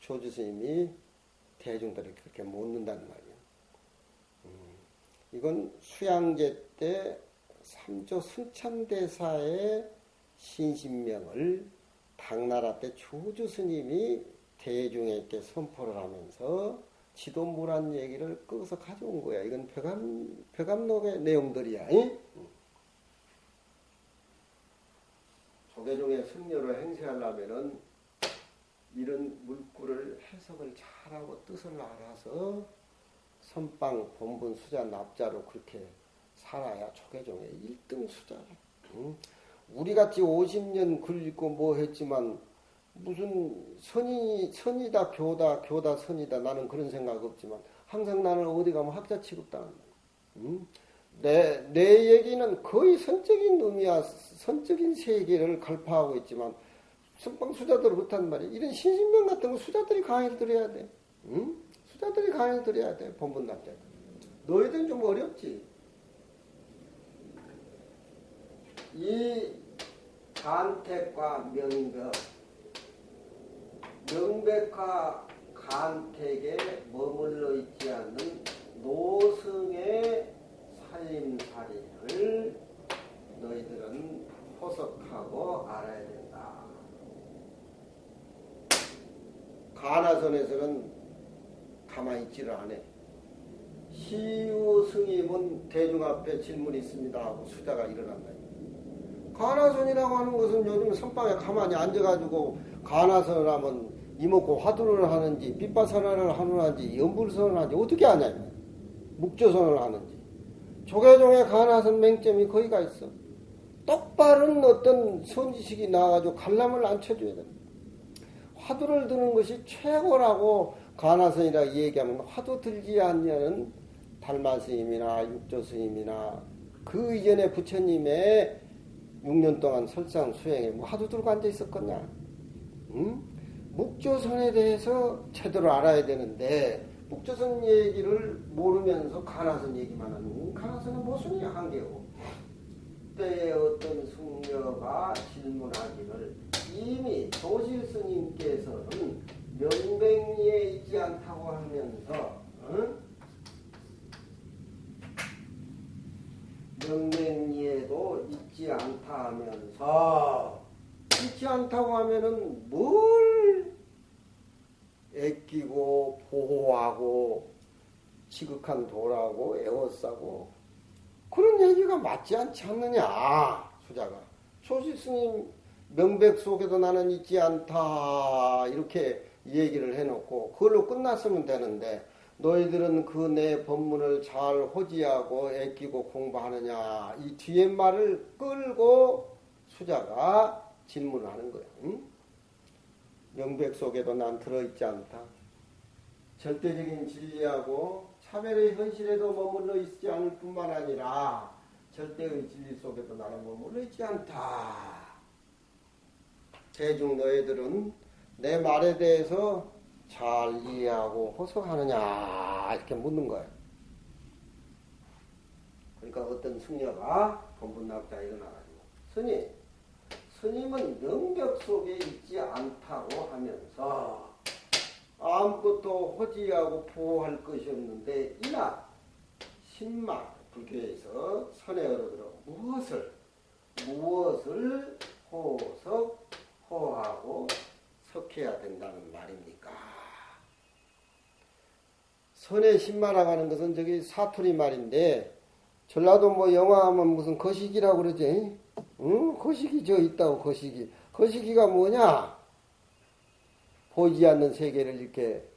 조주 스님이 대중들을 그렇게 못 넣는단 말이야. 이건 수양제 때 삼조 순참대사의 신신명을 당나라 때 조주 스님이 대중에게 선포를 하면서 지도무란 얘기를 거기서 가져온 거야. 이건 벼감록의 내용들이야. 조계종의 승려로 행세하려면은 이런 물구를 해석을 잘하고 뜻을 알아서 선방, 본분, 수자, 납자로 그렇게 살아야 조계종의 1등 수자라. 우리같이 50년 글 읽고 뭐 했지만 무슨 선이다 교다 선이다 나는 그런 생각 없지만 항상 나는 어디 가면 학자 취급당한다. 내 얘기는 거의 선적인 의미야. 선적인 세계를 갈파하고 있지만 선방 수자들을 못한 말이야. 이런 신신명 같은 거 수자들이 강의를 들어야 돼. 수자들이 강의를 들어야 돼. 본분 납자들. 너희들은 좀 어렵지. 이 간택과 명백과 간택에 머물러 있지 않는 노승의 살림살이를 너희들은 포석하고 알아야 된다. 가나선에서는 가만히 있지를 않아. 시우 스님은 대중 앞에 질문이 있습니다 하고 수자가 일어난다. 가나선이라고 하는 것은 요즘 선방에 가만히 앉아가지고 가나선을 하면 이먹고 화두를 하는지 빗바선을 하는지 연불선을 하는지 어떻게 하냐. 묵조선을 하는지. 조계종의 가나선 맹점이 거기가 있어. 똑바른 어떤 선지식이 나와가지고 관람을 안 쳐줘야 돼. 화두를 드는 것이 최고라고 가나선이라고 얘기하면 화두 들지 않냐는 달마스님이나 육조스님이나 그 이전에 부처님의 6년 동안 설상 수행에 뭐 화두 들고 앉아 있었겠냐? 묵조선에 대해서 제대로 알아야 되는데 묵조선 얘기를 모르면서 가나선 얘기만 하는 가나선은 모순이 한계고 그때의 어떤 승려가 질문하기를 이미 조실 스님께서는 명백리에 있지 않다고 하면서 명백리에도 있지 않다 하면서 있지 않다고 하면은 뭘 애끼고 보호하고 지극한 도라고 애워싸고 그런 얘기가 맞지 않지 않느냐. 수자가 조실 스님 명백 속에도 나는 있지 않다 이렇게 얘기를 해놓고 그걸로 끝났으면 되는데 너희들은 그 내 법문을 잘 호지하고 애끼고 공부하느냐 이 뒤에 말을 끌고 수자가 질문을 하는 거야. 명백 속에도 난 들어있지 않다. 절대적인 진리하고 차별의 현실에도 머물러 있지 않을 뿐만 아니라 절대의 진리 속에도 나는 머물러 있지 않다. 대중 너희들은 내 말에 대해서 잘 이해하고 호소하느냐 이렇게 묻는 거예요. 그러니까 어떤 승려가 본분납자 일어나가지고 스님은 명백 속에 있지 않다고 하면서 아무것도 호지하고 보호할 것이 없는데 이나 신마 불교에서 선에 어르들어 무엇을 호하고 석해야 된다는 말입니까? 선의 신마라고 하는 것은 저기 사투리 말인데 전라도 뭐 영화하면 무슨 거시기라고 그러지? 응? 거시기 저 있다고 거시기. 거시기가 뭐냐? 보이지 않는 세계를 이렇게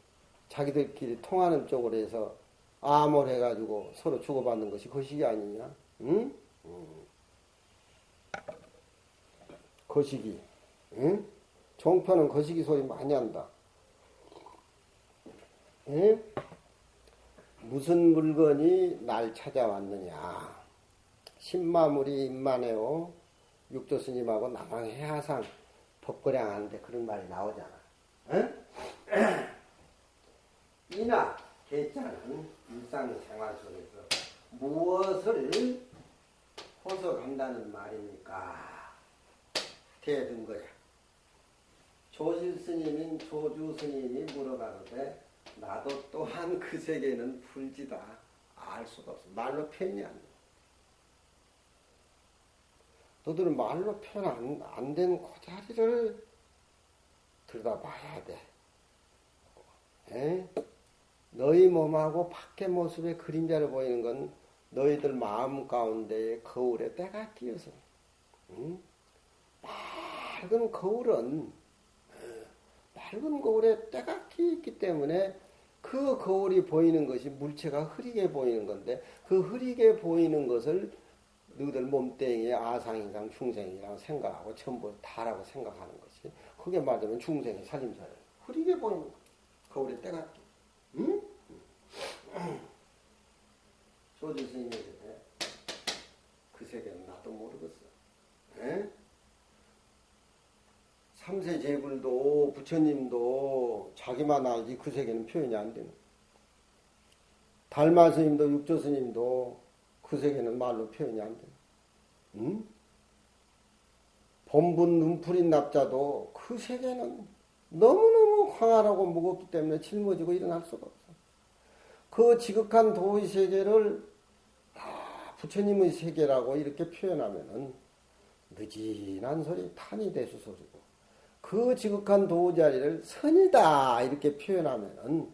자기들끼리 통하는 쪽으로 해서 암호해가지고 서로 주고받는 것이 거시기 아니냐? 응? 거시기. 응? 종편은 거시기 소리 많이 한다. 응? 무슨 물건이 날 찾아왔느냐? 신마물이 임만해요. 육조스님하고 남항해하상 법거량 하는데 그런 말이 나오잖아. 응? 이나 개자는 일상생활 속에서 무엇을 호소한다는 말입니까? 대든 거야. 조실 스님인 조주 스님이 물어가는데 나도 또한 그 세계는 불지다. 알 수가 없어. 말로 표현이 안 돼. 너들은 말로 표현 안 된 그 자리를 들여다봐야 돼. 에? 너희 몸하고 밖의 모습의 그림자를 보이는 건 너희들 마음 가운데에 거울에 때가 끼어서. 응? 맑은 거울은 맑은 거울에 때가 끼있기 때문에 그 거울이 보이는 것이 물체가 흐리게 보이는 건데 그 흐리게 보이는 것을 너희들 몸뚱이에 아상이랑 중생이라고 생각하고 전부 다라고 생각하는 것이 그게 말하면 중생의 살림살이에요. 흐리게 보이는 거. 거울에 때가 끼. 응? 조주 스님이 그래. 그 세계는 나도 모르겠어. 에? 삼세 제불도 부처님도 자기만 알지 그 세계는 표현이 안 되는. 달마 스님도 육조 스님도 그 세계는 말로 표현이 안 되는. 응? 본분 눈풀인 납자도 그 세계는 너무너무 광활하고 무겁기 때문에 짊어지고 일어날 수가 없어. 그 지극한 도의 세계를 부처님의 세계라고 이렇게 표현하면은 느진한 소리, 탄이 대수 소리고, 그 지극한 도 자리를 선이다 이렇게 표현하면은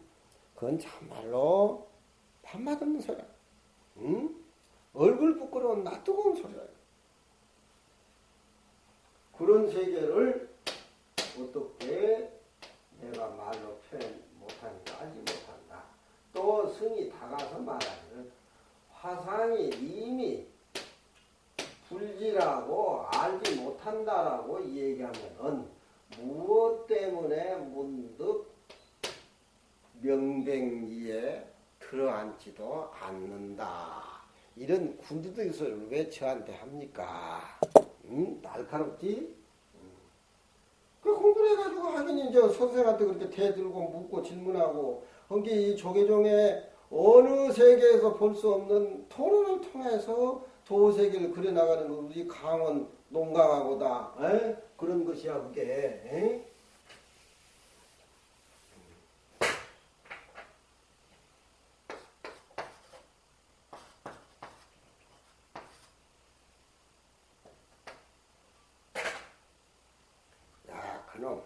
그건 참말로 밥맛 없는 소리야. 응? 얼굴 부끄러운 낯뜨거운 소리야. 그런 세계를 어떻게 내가 말로 표현 못하니까 알지 못한다. 또 승이 다가서 말하기를 화상이 이미 불지라고 알지 못한다라고 얘기하면은 무엇 때문에 문득 명백리에 들어앉지도 않는다. 이런 군두더기 소리를 왜 저한테 합니까? 날카롭지? 그 공부를 해가지고 하긴 이제 선생한테 그렇게 대들고 묻고 질문하고 거기 이 조계종의 어느 세계에서 볼 수 없는 토론을 통해서 도세계를 그려나가는 거 우리 강원 농강하고다 그런 것이야 그게. 에? 야 그놈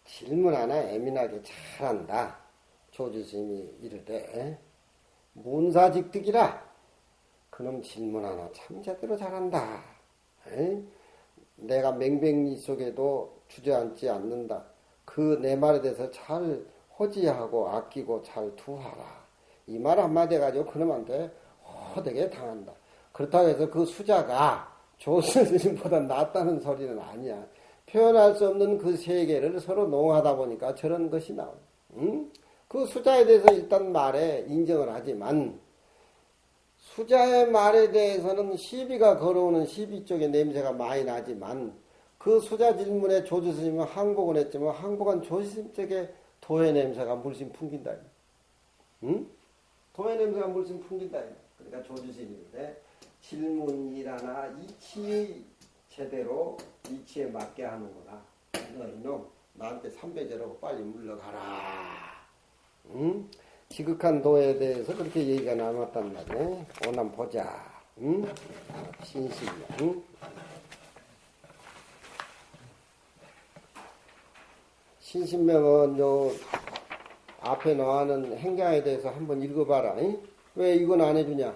질문 하나 예민하게 잘한다. 조주스님이 이르되 문사직득이라 그놈 질문 하나 참 제대로 잘한다. 에? 내가 맹백리 속에도 주저앉지 않는다. 그 내 말에 대해서 잘 호지하고 아끼고 잘 두하라. 이 말 한마디 해가지고 그놈한테 호되게 당한다. 그렇다고 해서 그 수자가 조스님보다 낫다는 소리는 아니야. 표현할 수 없는 그 세계를 서로 농하다 보니까 저런 것이 나온다. 응? 그 수자에 대해서 일단 말에 인정을 하지만 수자의 말에 대해서는 시비가 걸어오는 시비 쪽의 냄새가 많이 나지만 그 수자 질문에 조주스님은 항복을 했지만 항복한 조주스님 쪽에 도의 냄새가 물씬 풍긴다. 응? 도의 냄새가 물씬 풍긴다. 그러니까 조주스님인데 질문이라나 이치 제대로 이치에 맞게 하는구나. 너 이놈 나한테 삼배제라고 빨리 물러가라. 응? 지극한 도에 대해서 그렇게 얘기가 남았단 말이야. 오늘 한번 보자. 응? 신신명. 응? 신신명은 요 앞에 나와는 행자에 대해서 한번 읽어봐라. 응? 왜 이건 안 해주냐?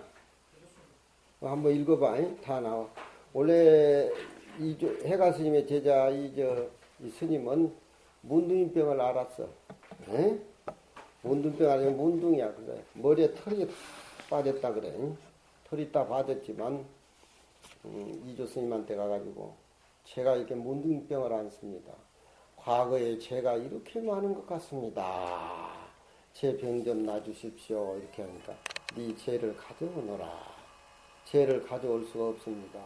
한번 읽어봐. 응? 다 나와. 원래 이 해가 스님의 제자 이 스님은 문둥이병을 앓았어. 응? 문둥병 아니면 문둥이야. 그래. 머리에 털이 다 빠졌다 그래. 응? 털이 다 빠졌지만 이조 스님한테 가가지고 제가 이렇게 문둥병을 앓습니다. 과거에 제가 이렇게 많은 것 같습니다. 제 병 좀 놔주십시오. 이렇게 하니까 네 죄를 가져오너라. 죄를 가져올 수가 없습니다.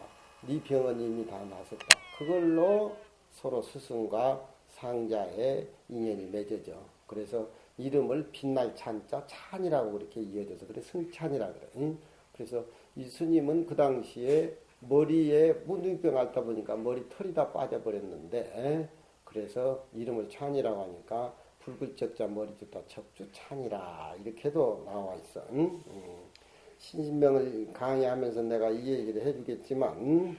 네 병은 이미 다 나섰다. 그걸로 서로 스승과 상자의 인연이 맺어져. 그래서 이름을 빛날 찬자 찬이라고 그렇게 이어져서 그래 승찬이라 그래. 응? 그래서 이 스님은 그 당시에 머리에 문둥병 앓다 보니까 머리 털이 다 빠져버렸는데 그래서 이름을 찬이라고 하니까 붉을적자 머리주다 적주찬이라 이렇게도 나와 있어. 응? 신심명을 강의하면서 내가 이 얘기를 해주겠지만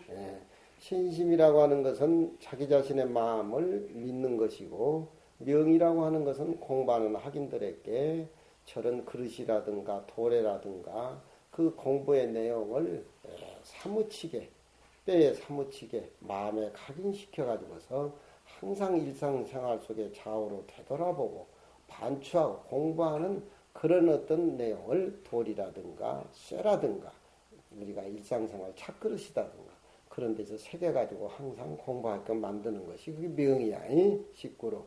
신심이라고 하는 것은 자기 자신의 마음을 믿는 것이고 명이라고 하는 것은 공부하는 학인들에게 저런 그릇이라든가 도래라든가 그 공부의 내용을 사무치게 뼈에 사무치게 마음에 각인시켜 가지고서 항상 일상생활 속에 좌우로 되돌아보고 반추하고 공부하는 그런 어떤 내용을 돌이라든가 쇠라든가 우리가 일상생활 착그릇이라든가 그런 데서 새겨가지고 항상 공부하게끔 만드는 것이 그게 명이야. 식구로.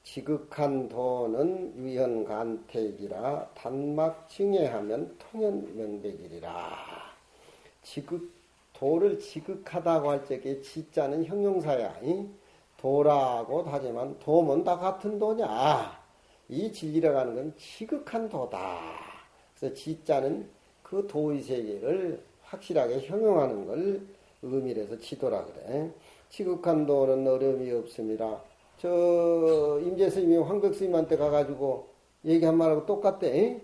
지극한 도는 유현간택이라 단막 징해하면 통연명백이리라. 도를 지극하다고 할 적에 지자는 형용사야. 도라고 하지만 도면 다 같은 도냐. 이 진리라고 하는 건 지극한 도다. 그래서 지자는 그 도의 세계를 확실하게 형용하는 걸 의미를 해서 지도라 그래. 지극한 도는 어려움이 없습니다. 임재 스님이 황백 스님한테 가가지고 얘기한 말하고 똑같대.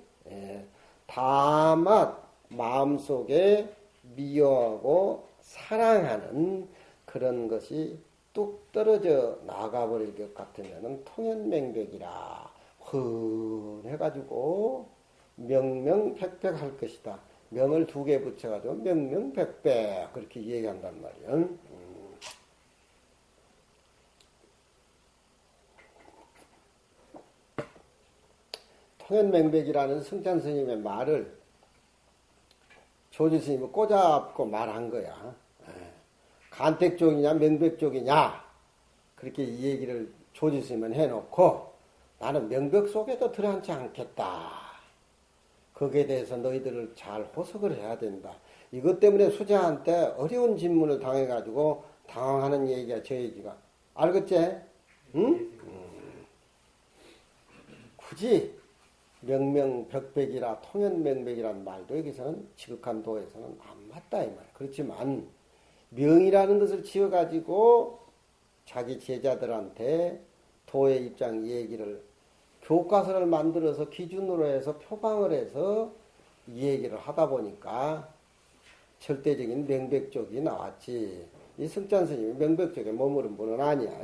다만 마음속에 미워하고 사랑하는 그런 것이 뚝 떨어져 나가버릴 것 같으면 통연맹백이라 흔해가지고 명명백백 할 것이다. 명을 2개 붙여가지고 명명백백 그렇게 얘기한단 말이야. 통연맹백이라는 승찬 스님의 말을 조지 스님이 꼬잡고 말한 거야. 간택 쪽이냐 명백 쪽이냐 그렇게 이 얘기를 조지 스님은 해놓고 나는 명백 속에도 들어앉지 않겠다. 거기에 대해서 너희들을 잘 호석을 해야 된다. 이것 때문에 수자한테 어려운 질문을 당해가지고 당황하는 얘기가 저 얘기가. 알겠지? 응? 굳이 명명백백이라 통연명백이라는 말도 여기서는 지극한 도에서는 안 맞다 이 말. 그렇지만 명이라는 것을 지어가지고 자기 제자들한테 도의 입장 얘기를 교과서를 만들어서 기준으로 해서 표방을 해서 이 얘기를 하다 보니까 절대적인 명백 쪽이 나왔지. 이 승찬 스님이 명백 쪽에 머무른 분은 아니야.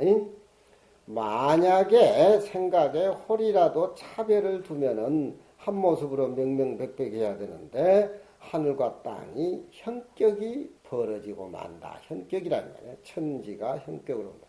만약에 생각에 홀이라도 차별을 두면은 한 모습으로 명명백백해야 되는데 하늘과 땅이 현격이 벌어지고 만다. 현격이라는 말이야. 천지가 현격으로 온다.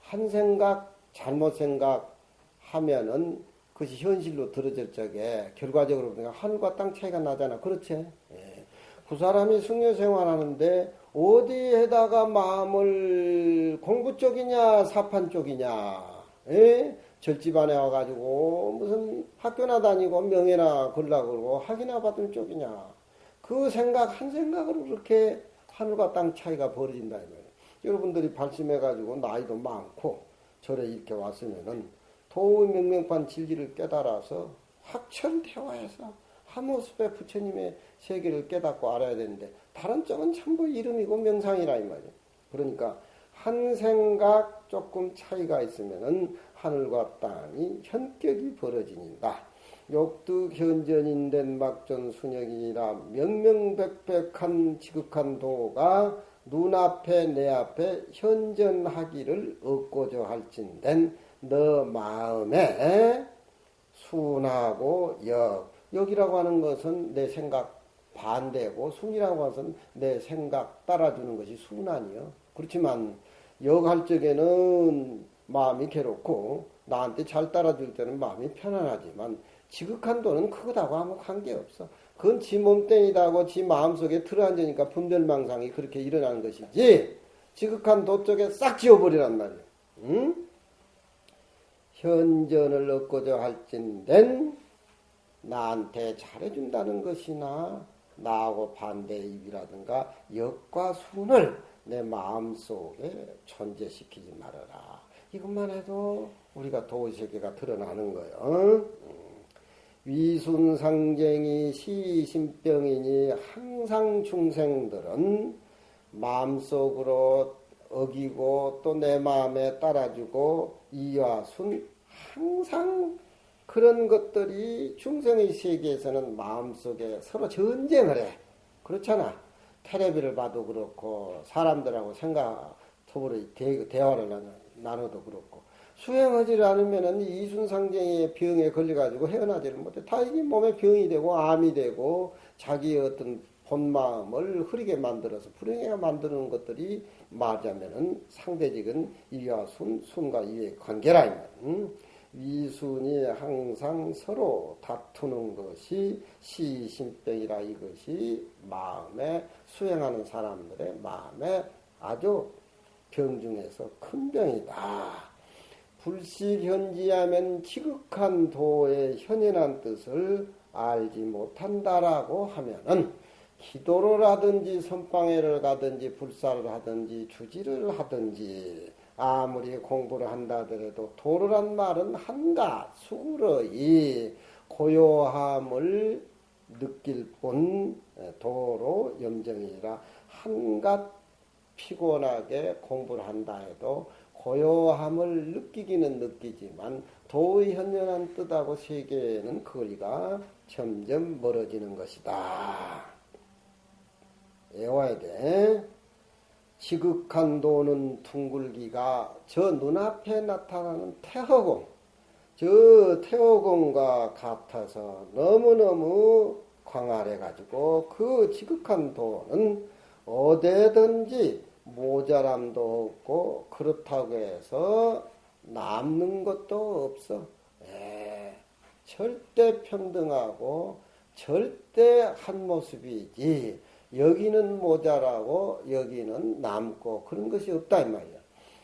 한 생각 잘못 생각하면은 그것이 현실로 들어질 적에 결과적으로 보니까 하늘과 땅 차이가 나잖아. 그렇지? 예. 그 사람이 승려 생활하는데 어디에다가 마음을 공부 쪽이냐 사판 쪽이냐 예? 절집안에 와가지고 무슨 학교나 다니고 명예나 걸라고 그러고 학이나 받은 쪽이냐 그 생각 한 생각으로 그렇게 하늘과 땅 차이가 벌어진다 이 말이에요. 여러분들이 발심해가지고 나이도 많고 절에 이렇게 왔으면은 도의 명명판 진리를 깨달아서 확철대화해서 한 모습에 부처님의 세계를 깨닫고 알아야 되는데 다른 쪽은 전부 이름이고 명상이라 이 말이에요. 그러니까 한 생각 조금 차이가 있으면은 하늘과 땅이 현격이 벌어진다. 욕두 현전인된 막전 순영이라 명명백백한 지극한 도가 눈앞에 내 앞에 현전하기를 얻고자 할진된 너 마음에 순하고 역이라고 하는 것은 내 생각 반대고 순이라고 하는 것은 내 생각 따라주는 것이 순하니요. 그렇지만 역할 적에는 마음이 괴롭고 나한테 잘 따라줄 때는 마음이 편안하지만 지극한 도는 그거하고 아무 관계없어. 그건 지 몸뚱이다고 지 마음속에 들어앉으니까 분별망상이 그렇게 일어나는 것이지 지극한 도 쪽에 싹 지워버리란 말이야. 응? 현전을 얻고자 할진된 나한테 잘해준다는 것이나 나하고 반대의 입이라든가 역과 순을 내 마음속에 존재시키지 말아라. 이것만 해도 우리가 도의세계가 드러나는 거예요. 위순상쟁이 시신병이니 항상 중생들은 마음속으로 어기고 또 내 마음에 따라주고 이와 순 항상 그런 것들이 중생의 세계에서는 마음속에 서로 전쟁을 해. 그렇잖아. 텔레비를 봐도 그렇고 사람들하고 더불어 대화를 나눠도 그렇고 수행하지 않으면은 이순상쟁의 병에 걸려가지고 헤어나지를 못해. 다 이게 몸에 병이 되고 암이 되고 자기의 어떤 본마음을 흐리게 만들어서 불행하게 만드는 것들이 말하자면은 상대적인 이와 순과 이의 관계라 이 말이야. 이순이 항상 서로 다투는 것이 시신병이라 이것이 마음에 수행하는 사람들의 마음에 아주 병 중에서 큰 병이다. 불식현지하면 지극한 도의 현연한 뜻을 알지 못한다라고 하면은 기도를 하든지 선방회를 가든지 불사를 하든지 주지를 하든지 아무리 공부를 한다 하더라도 도르란 말은 한가 수그러이 고요함을 느낄 뿐 도로 염정이라 한갓 피곤하게 공부를 한다 해도 고요함을 느끼기는 느끼지만 도의 현연한 뜻하고 세계에는 거리가 점점 멀어지는 것이다. 외워야 돼. 지극한 도는 둥글기가 저 눈앞에 나타나는 태허공, 저 태허공과 같아서 너무너무 광활해가지고 그 지극한 도는 어디든지 모자람도 없고 그렇다고 해서 남는 것도 없어. 절대 평등하고 절대 한 모습이지 여기는 모자라고 여기는 남고 그런 것이 없다 이 말이야.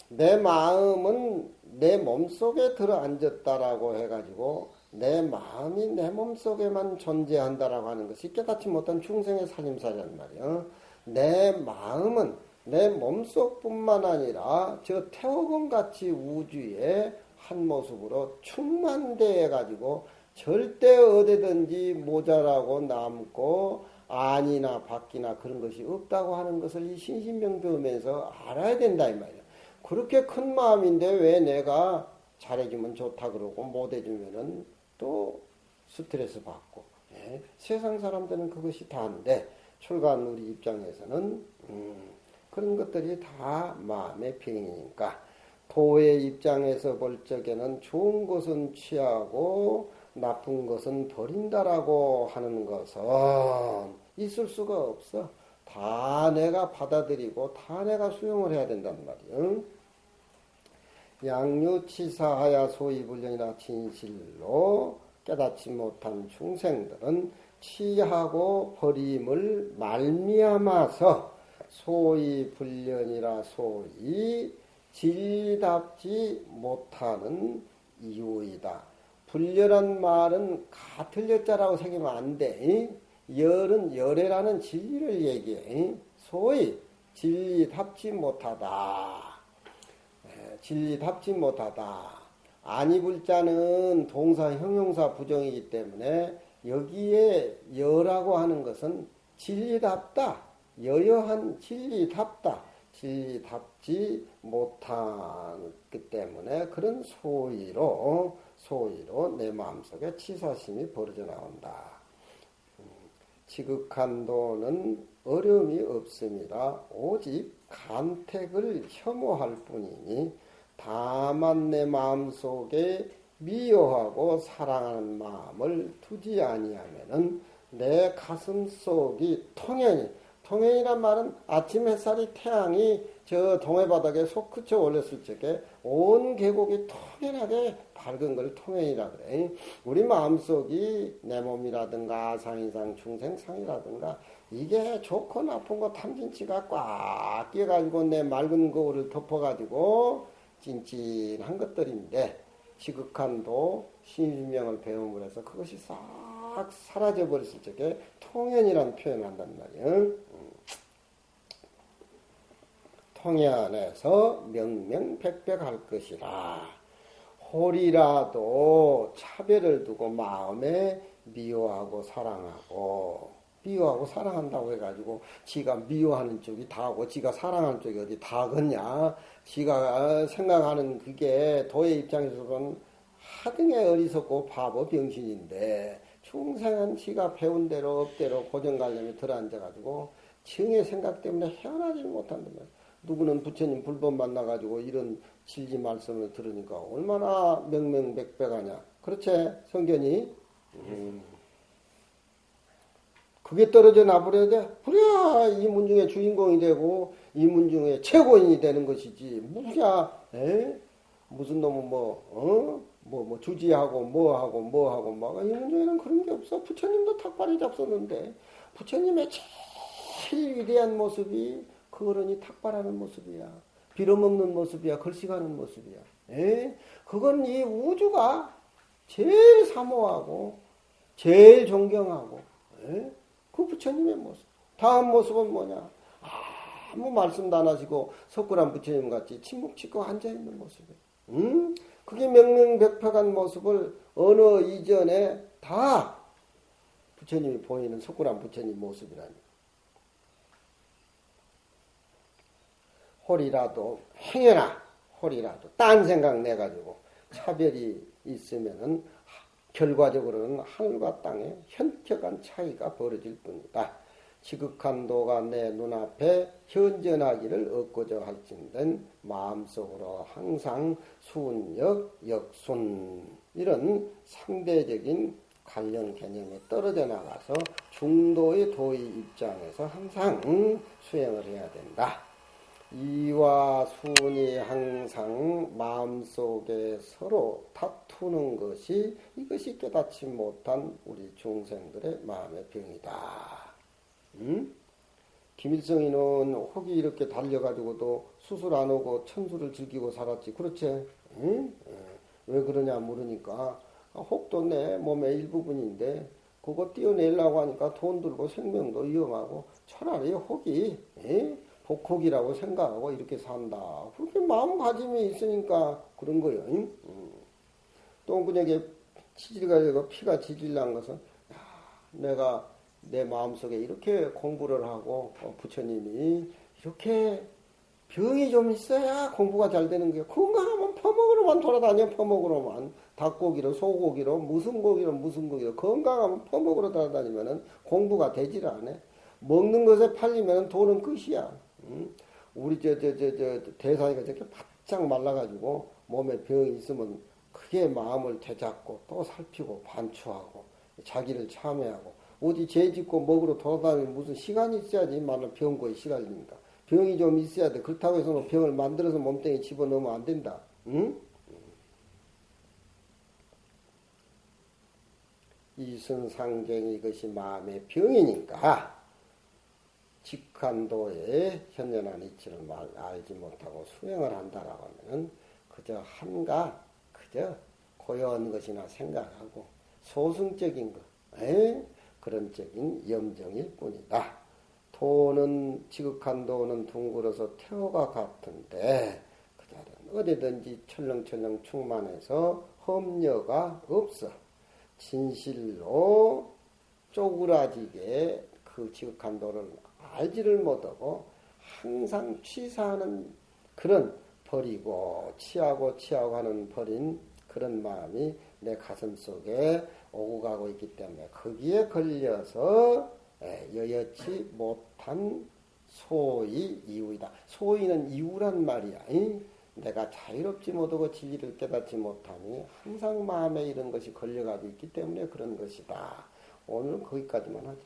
내 마음은 내 몸속에 들어앉았다라고 해가지고 내 마음이 내 몸속에만 존재한다라고 하는 것이 깨닫지 못한 중생의 살림살이란 말이야. 내 마음은 내 몸속뿐만 아니라 저 태호건같이 우주의 한 모습으로 충만되어 가지고 절대 어디든지 모자라고 남고 아니나 밖이나 그런 것이 없다고 하는 것을 이 신신명 배우면서 알아야 된다 이 말이야. 그렇게 큰 마음인데 왜 내가 잘해주면 좋다 그러고 못해주면은 또 스트레스 받고 세상 사람들은 그것이 다인데 출가한 우리 입장에서는 그런 것들이 다 마음의 병이니까 도의 입장에서 볼 적에는 좋은 것은 취하고 나쁜 것은 버린다라고 하는 것은 있을 수가 없어. 다 내가 받아들이고 다 내가 수용을 해야 된단 말이야. 양유치사하야 소이불량이나 진실로 깨닫지 못한 중생들은 취하고 버림을 말미암아서 소이불련이라 소이 진리답지 못하는 이유이다. 불련한 말은 같을 여자라고 생기면 안 돼. 열은 열애라는 진리를 얘기해. 소위 진리답지 못하다. 진리답지 못하다. 아니불 자는 동사 형용사 부정이기 때문에 여기에 여라고 하는 것은 진리답다. 여여한 진리답다. 진리답지 못하기 때문에 그런 소위로 내 마음속에 치사심이 벌어져 나온다. 지극한 도는 어려움이 없습니다. 오직 간택을 혐오할 뿐이니 다만 내 마음속에 미워하고 사랑하는 마음을 두지 아니하면은 내 가슴속이 통연이란 말은 아침 햇살이 태양이 저 동해바닥에 속 그쳐 올렸을 적에 온 계곡이 통연하게 밝은 걸 통연이라 그래. 우리 마음속이 내 몸이라든가 아상이상 중생상이라든가 이게 좋고 나쁜 거 탐진치가 꽉 끼어가지고 내 맑은 거울을 덮어가지고 찐찐한 것들인데 지극한 도 신유명을 배움으로 해서 그것이 싹 사라져 버렸을 적에 통연이라는 표현을 한단 말이야. 통연해서 명명백백할 것이라. 홀이라도 차별을 두고 마음에 미워하고 사랑하고 미워하고 사랑한다고 해가지고 지가 미워하는 쪽이 다고 지가 사랑하는 쪽이 어디 다겠냐. 지가 생각하는 그게 도의 입장에서는 하등의 어리석고 바보 병신인데 충성한 지가 배운 대로 업대로 고정관념에 들어앉아가지고 정의 생각 때문에 헤어나지 못한다면 누구는 부처님 불법 만나가지고 이런 진리 말씀을 들으니까 얼마나 명명백백하냐. 그렇지 성견이? 그게 떨어져 나버려야 돼? 그래야 이 문중의 주인공이 되고 이 문중의 최고인이 되는 것이지. 무슨 놈은 뭐 주지하고 뭐하고 이 문중에는 그런 게 없어. 부처님도 탁발이 잡섰는데 부처님의 제일 위대한 모습이 그 어른이 탁발하는 모습이야. 빌어먹는 모습이야. 걸식하는 모습이야. 그건 이 우주가 제일 사모하고 제일 존경하고 그 부처님의 모습. 다음 모습은 뭐냐? 아무 말씀도 안 하시고 석굴암 부처님 같이 침묵 치고 앉아있는 모습이에요. 그게 명명백백한 모습을 어느 이전에 다 부처님이 보이는 석굴암 부처님 모습이라니. 홀이라도 행여나 홀이라도 딴 생각 내가지고 차별이 있으면은 결과적으로는 하늘과 땅의 현격한 차이가 벌어질 뿐이다. 지극한도가 내 눈앞에 현전하기를 얻고자 할진된 마음속으로 항상 순역, 역순 이런 상대적인 관련 개념에 떨어져 나가서 중도의 도의 입장에서 항상 수행을 해야 된다. 이와 순이 항상 마음속에 서로 다투는 것이 이것이 깨닫지 못한 우리 중생들의 마음의 병이다. 김일성이는 혹이 이렇게 달려가지고도 수술 안 오고 천수를 즐기고 살았지. 그렇지? 왜 그러냐 물으니까 혹도 내 몸의 일부분인데 그거 띄어내려고 하니까 돈 들고 생명도 위험하고 차라리 혹이 복혹이라고 생각하고 이렇게 산다. 그렇게 마음가짐이 있으니까 그런 거예요. 똥근육에 치질가 되고 피가 지질 난 것은 내가 내 마음속에 이렇게 공부를 하고 부처님이 이렇게 병이 좀 있어야 공부가 잘 되는 거예요. 건강하면 퍼먹으러만 돌아다녀. 퍼먹으러만 닭고기로 소고기로 무슨 고기로 건강하면 퍼먹으러 돌아다니면 공부가 되질 않아. 먹는 것에 팔리면 돈은 끝이야. 우리 대사이가 저렇게 바짝 말라가지고 몸에 병이 있으면 크게 마음을 되잡고 또 살피고 반추하고 자기를 참회하고 어디 죄짓고 먹으러 돌아다니면 무슨 시간이 있어야지. 말로 병고에 시달리니까 병이 좀 있어야 돼. 그렇다고 해서 병을 만들어서 몸뚱이에 집어넣으면 안 된다. 이순상쟁이 이것이 마음의 병이니까 직한도에 현연한 이치를 알지 못하고 수행을 한다라고 하면은 그저 고요한 것이나 생각하고 소승적인 것, 그런 적인 염정일 뿐이다. 도는 지극한도는 둥글어서 태호가 같은데 그 자리는 어디든지 철렁철렁 충만해서 험려가 없어. 진실로 쪼그라지게 그 지극한도를 알지를 못하고 항상 취사하는 그런 버리고 취하고 하는 버린 그런 마음이 내 가슴 속에 오고 가고 있기 때문에 거기에 걸려서 여여치 못한 소위 이우이다. 소위는 이우란 말이야. 내가 자유롭지 못하고 진리를 깨닫지 못하니 항상 마음에 이런 것이 걸려가고 있기 때문에 그런 것이다. 오늘은 거기까지만 하자.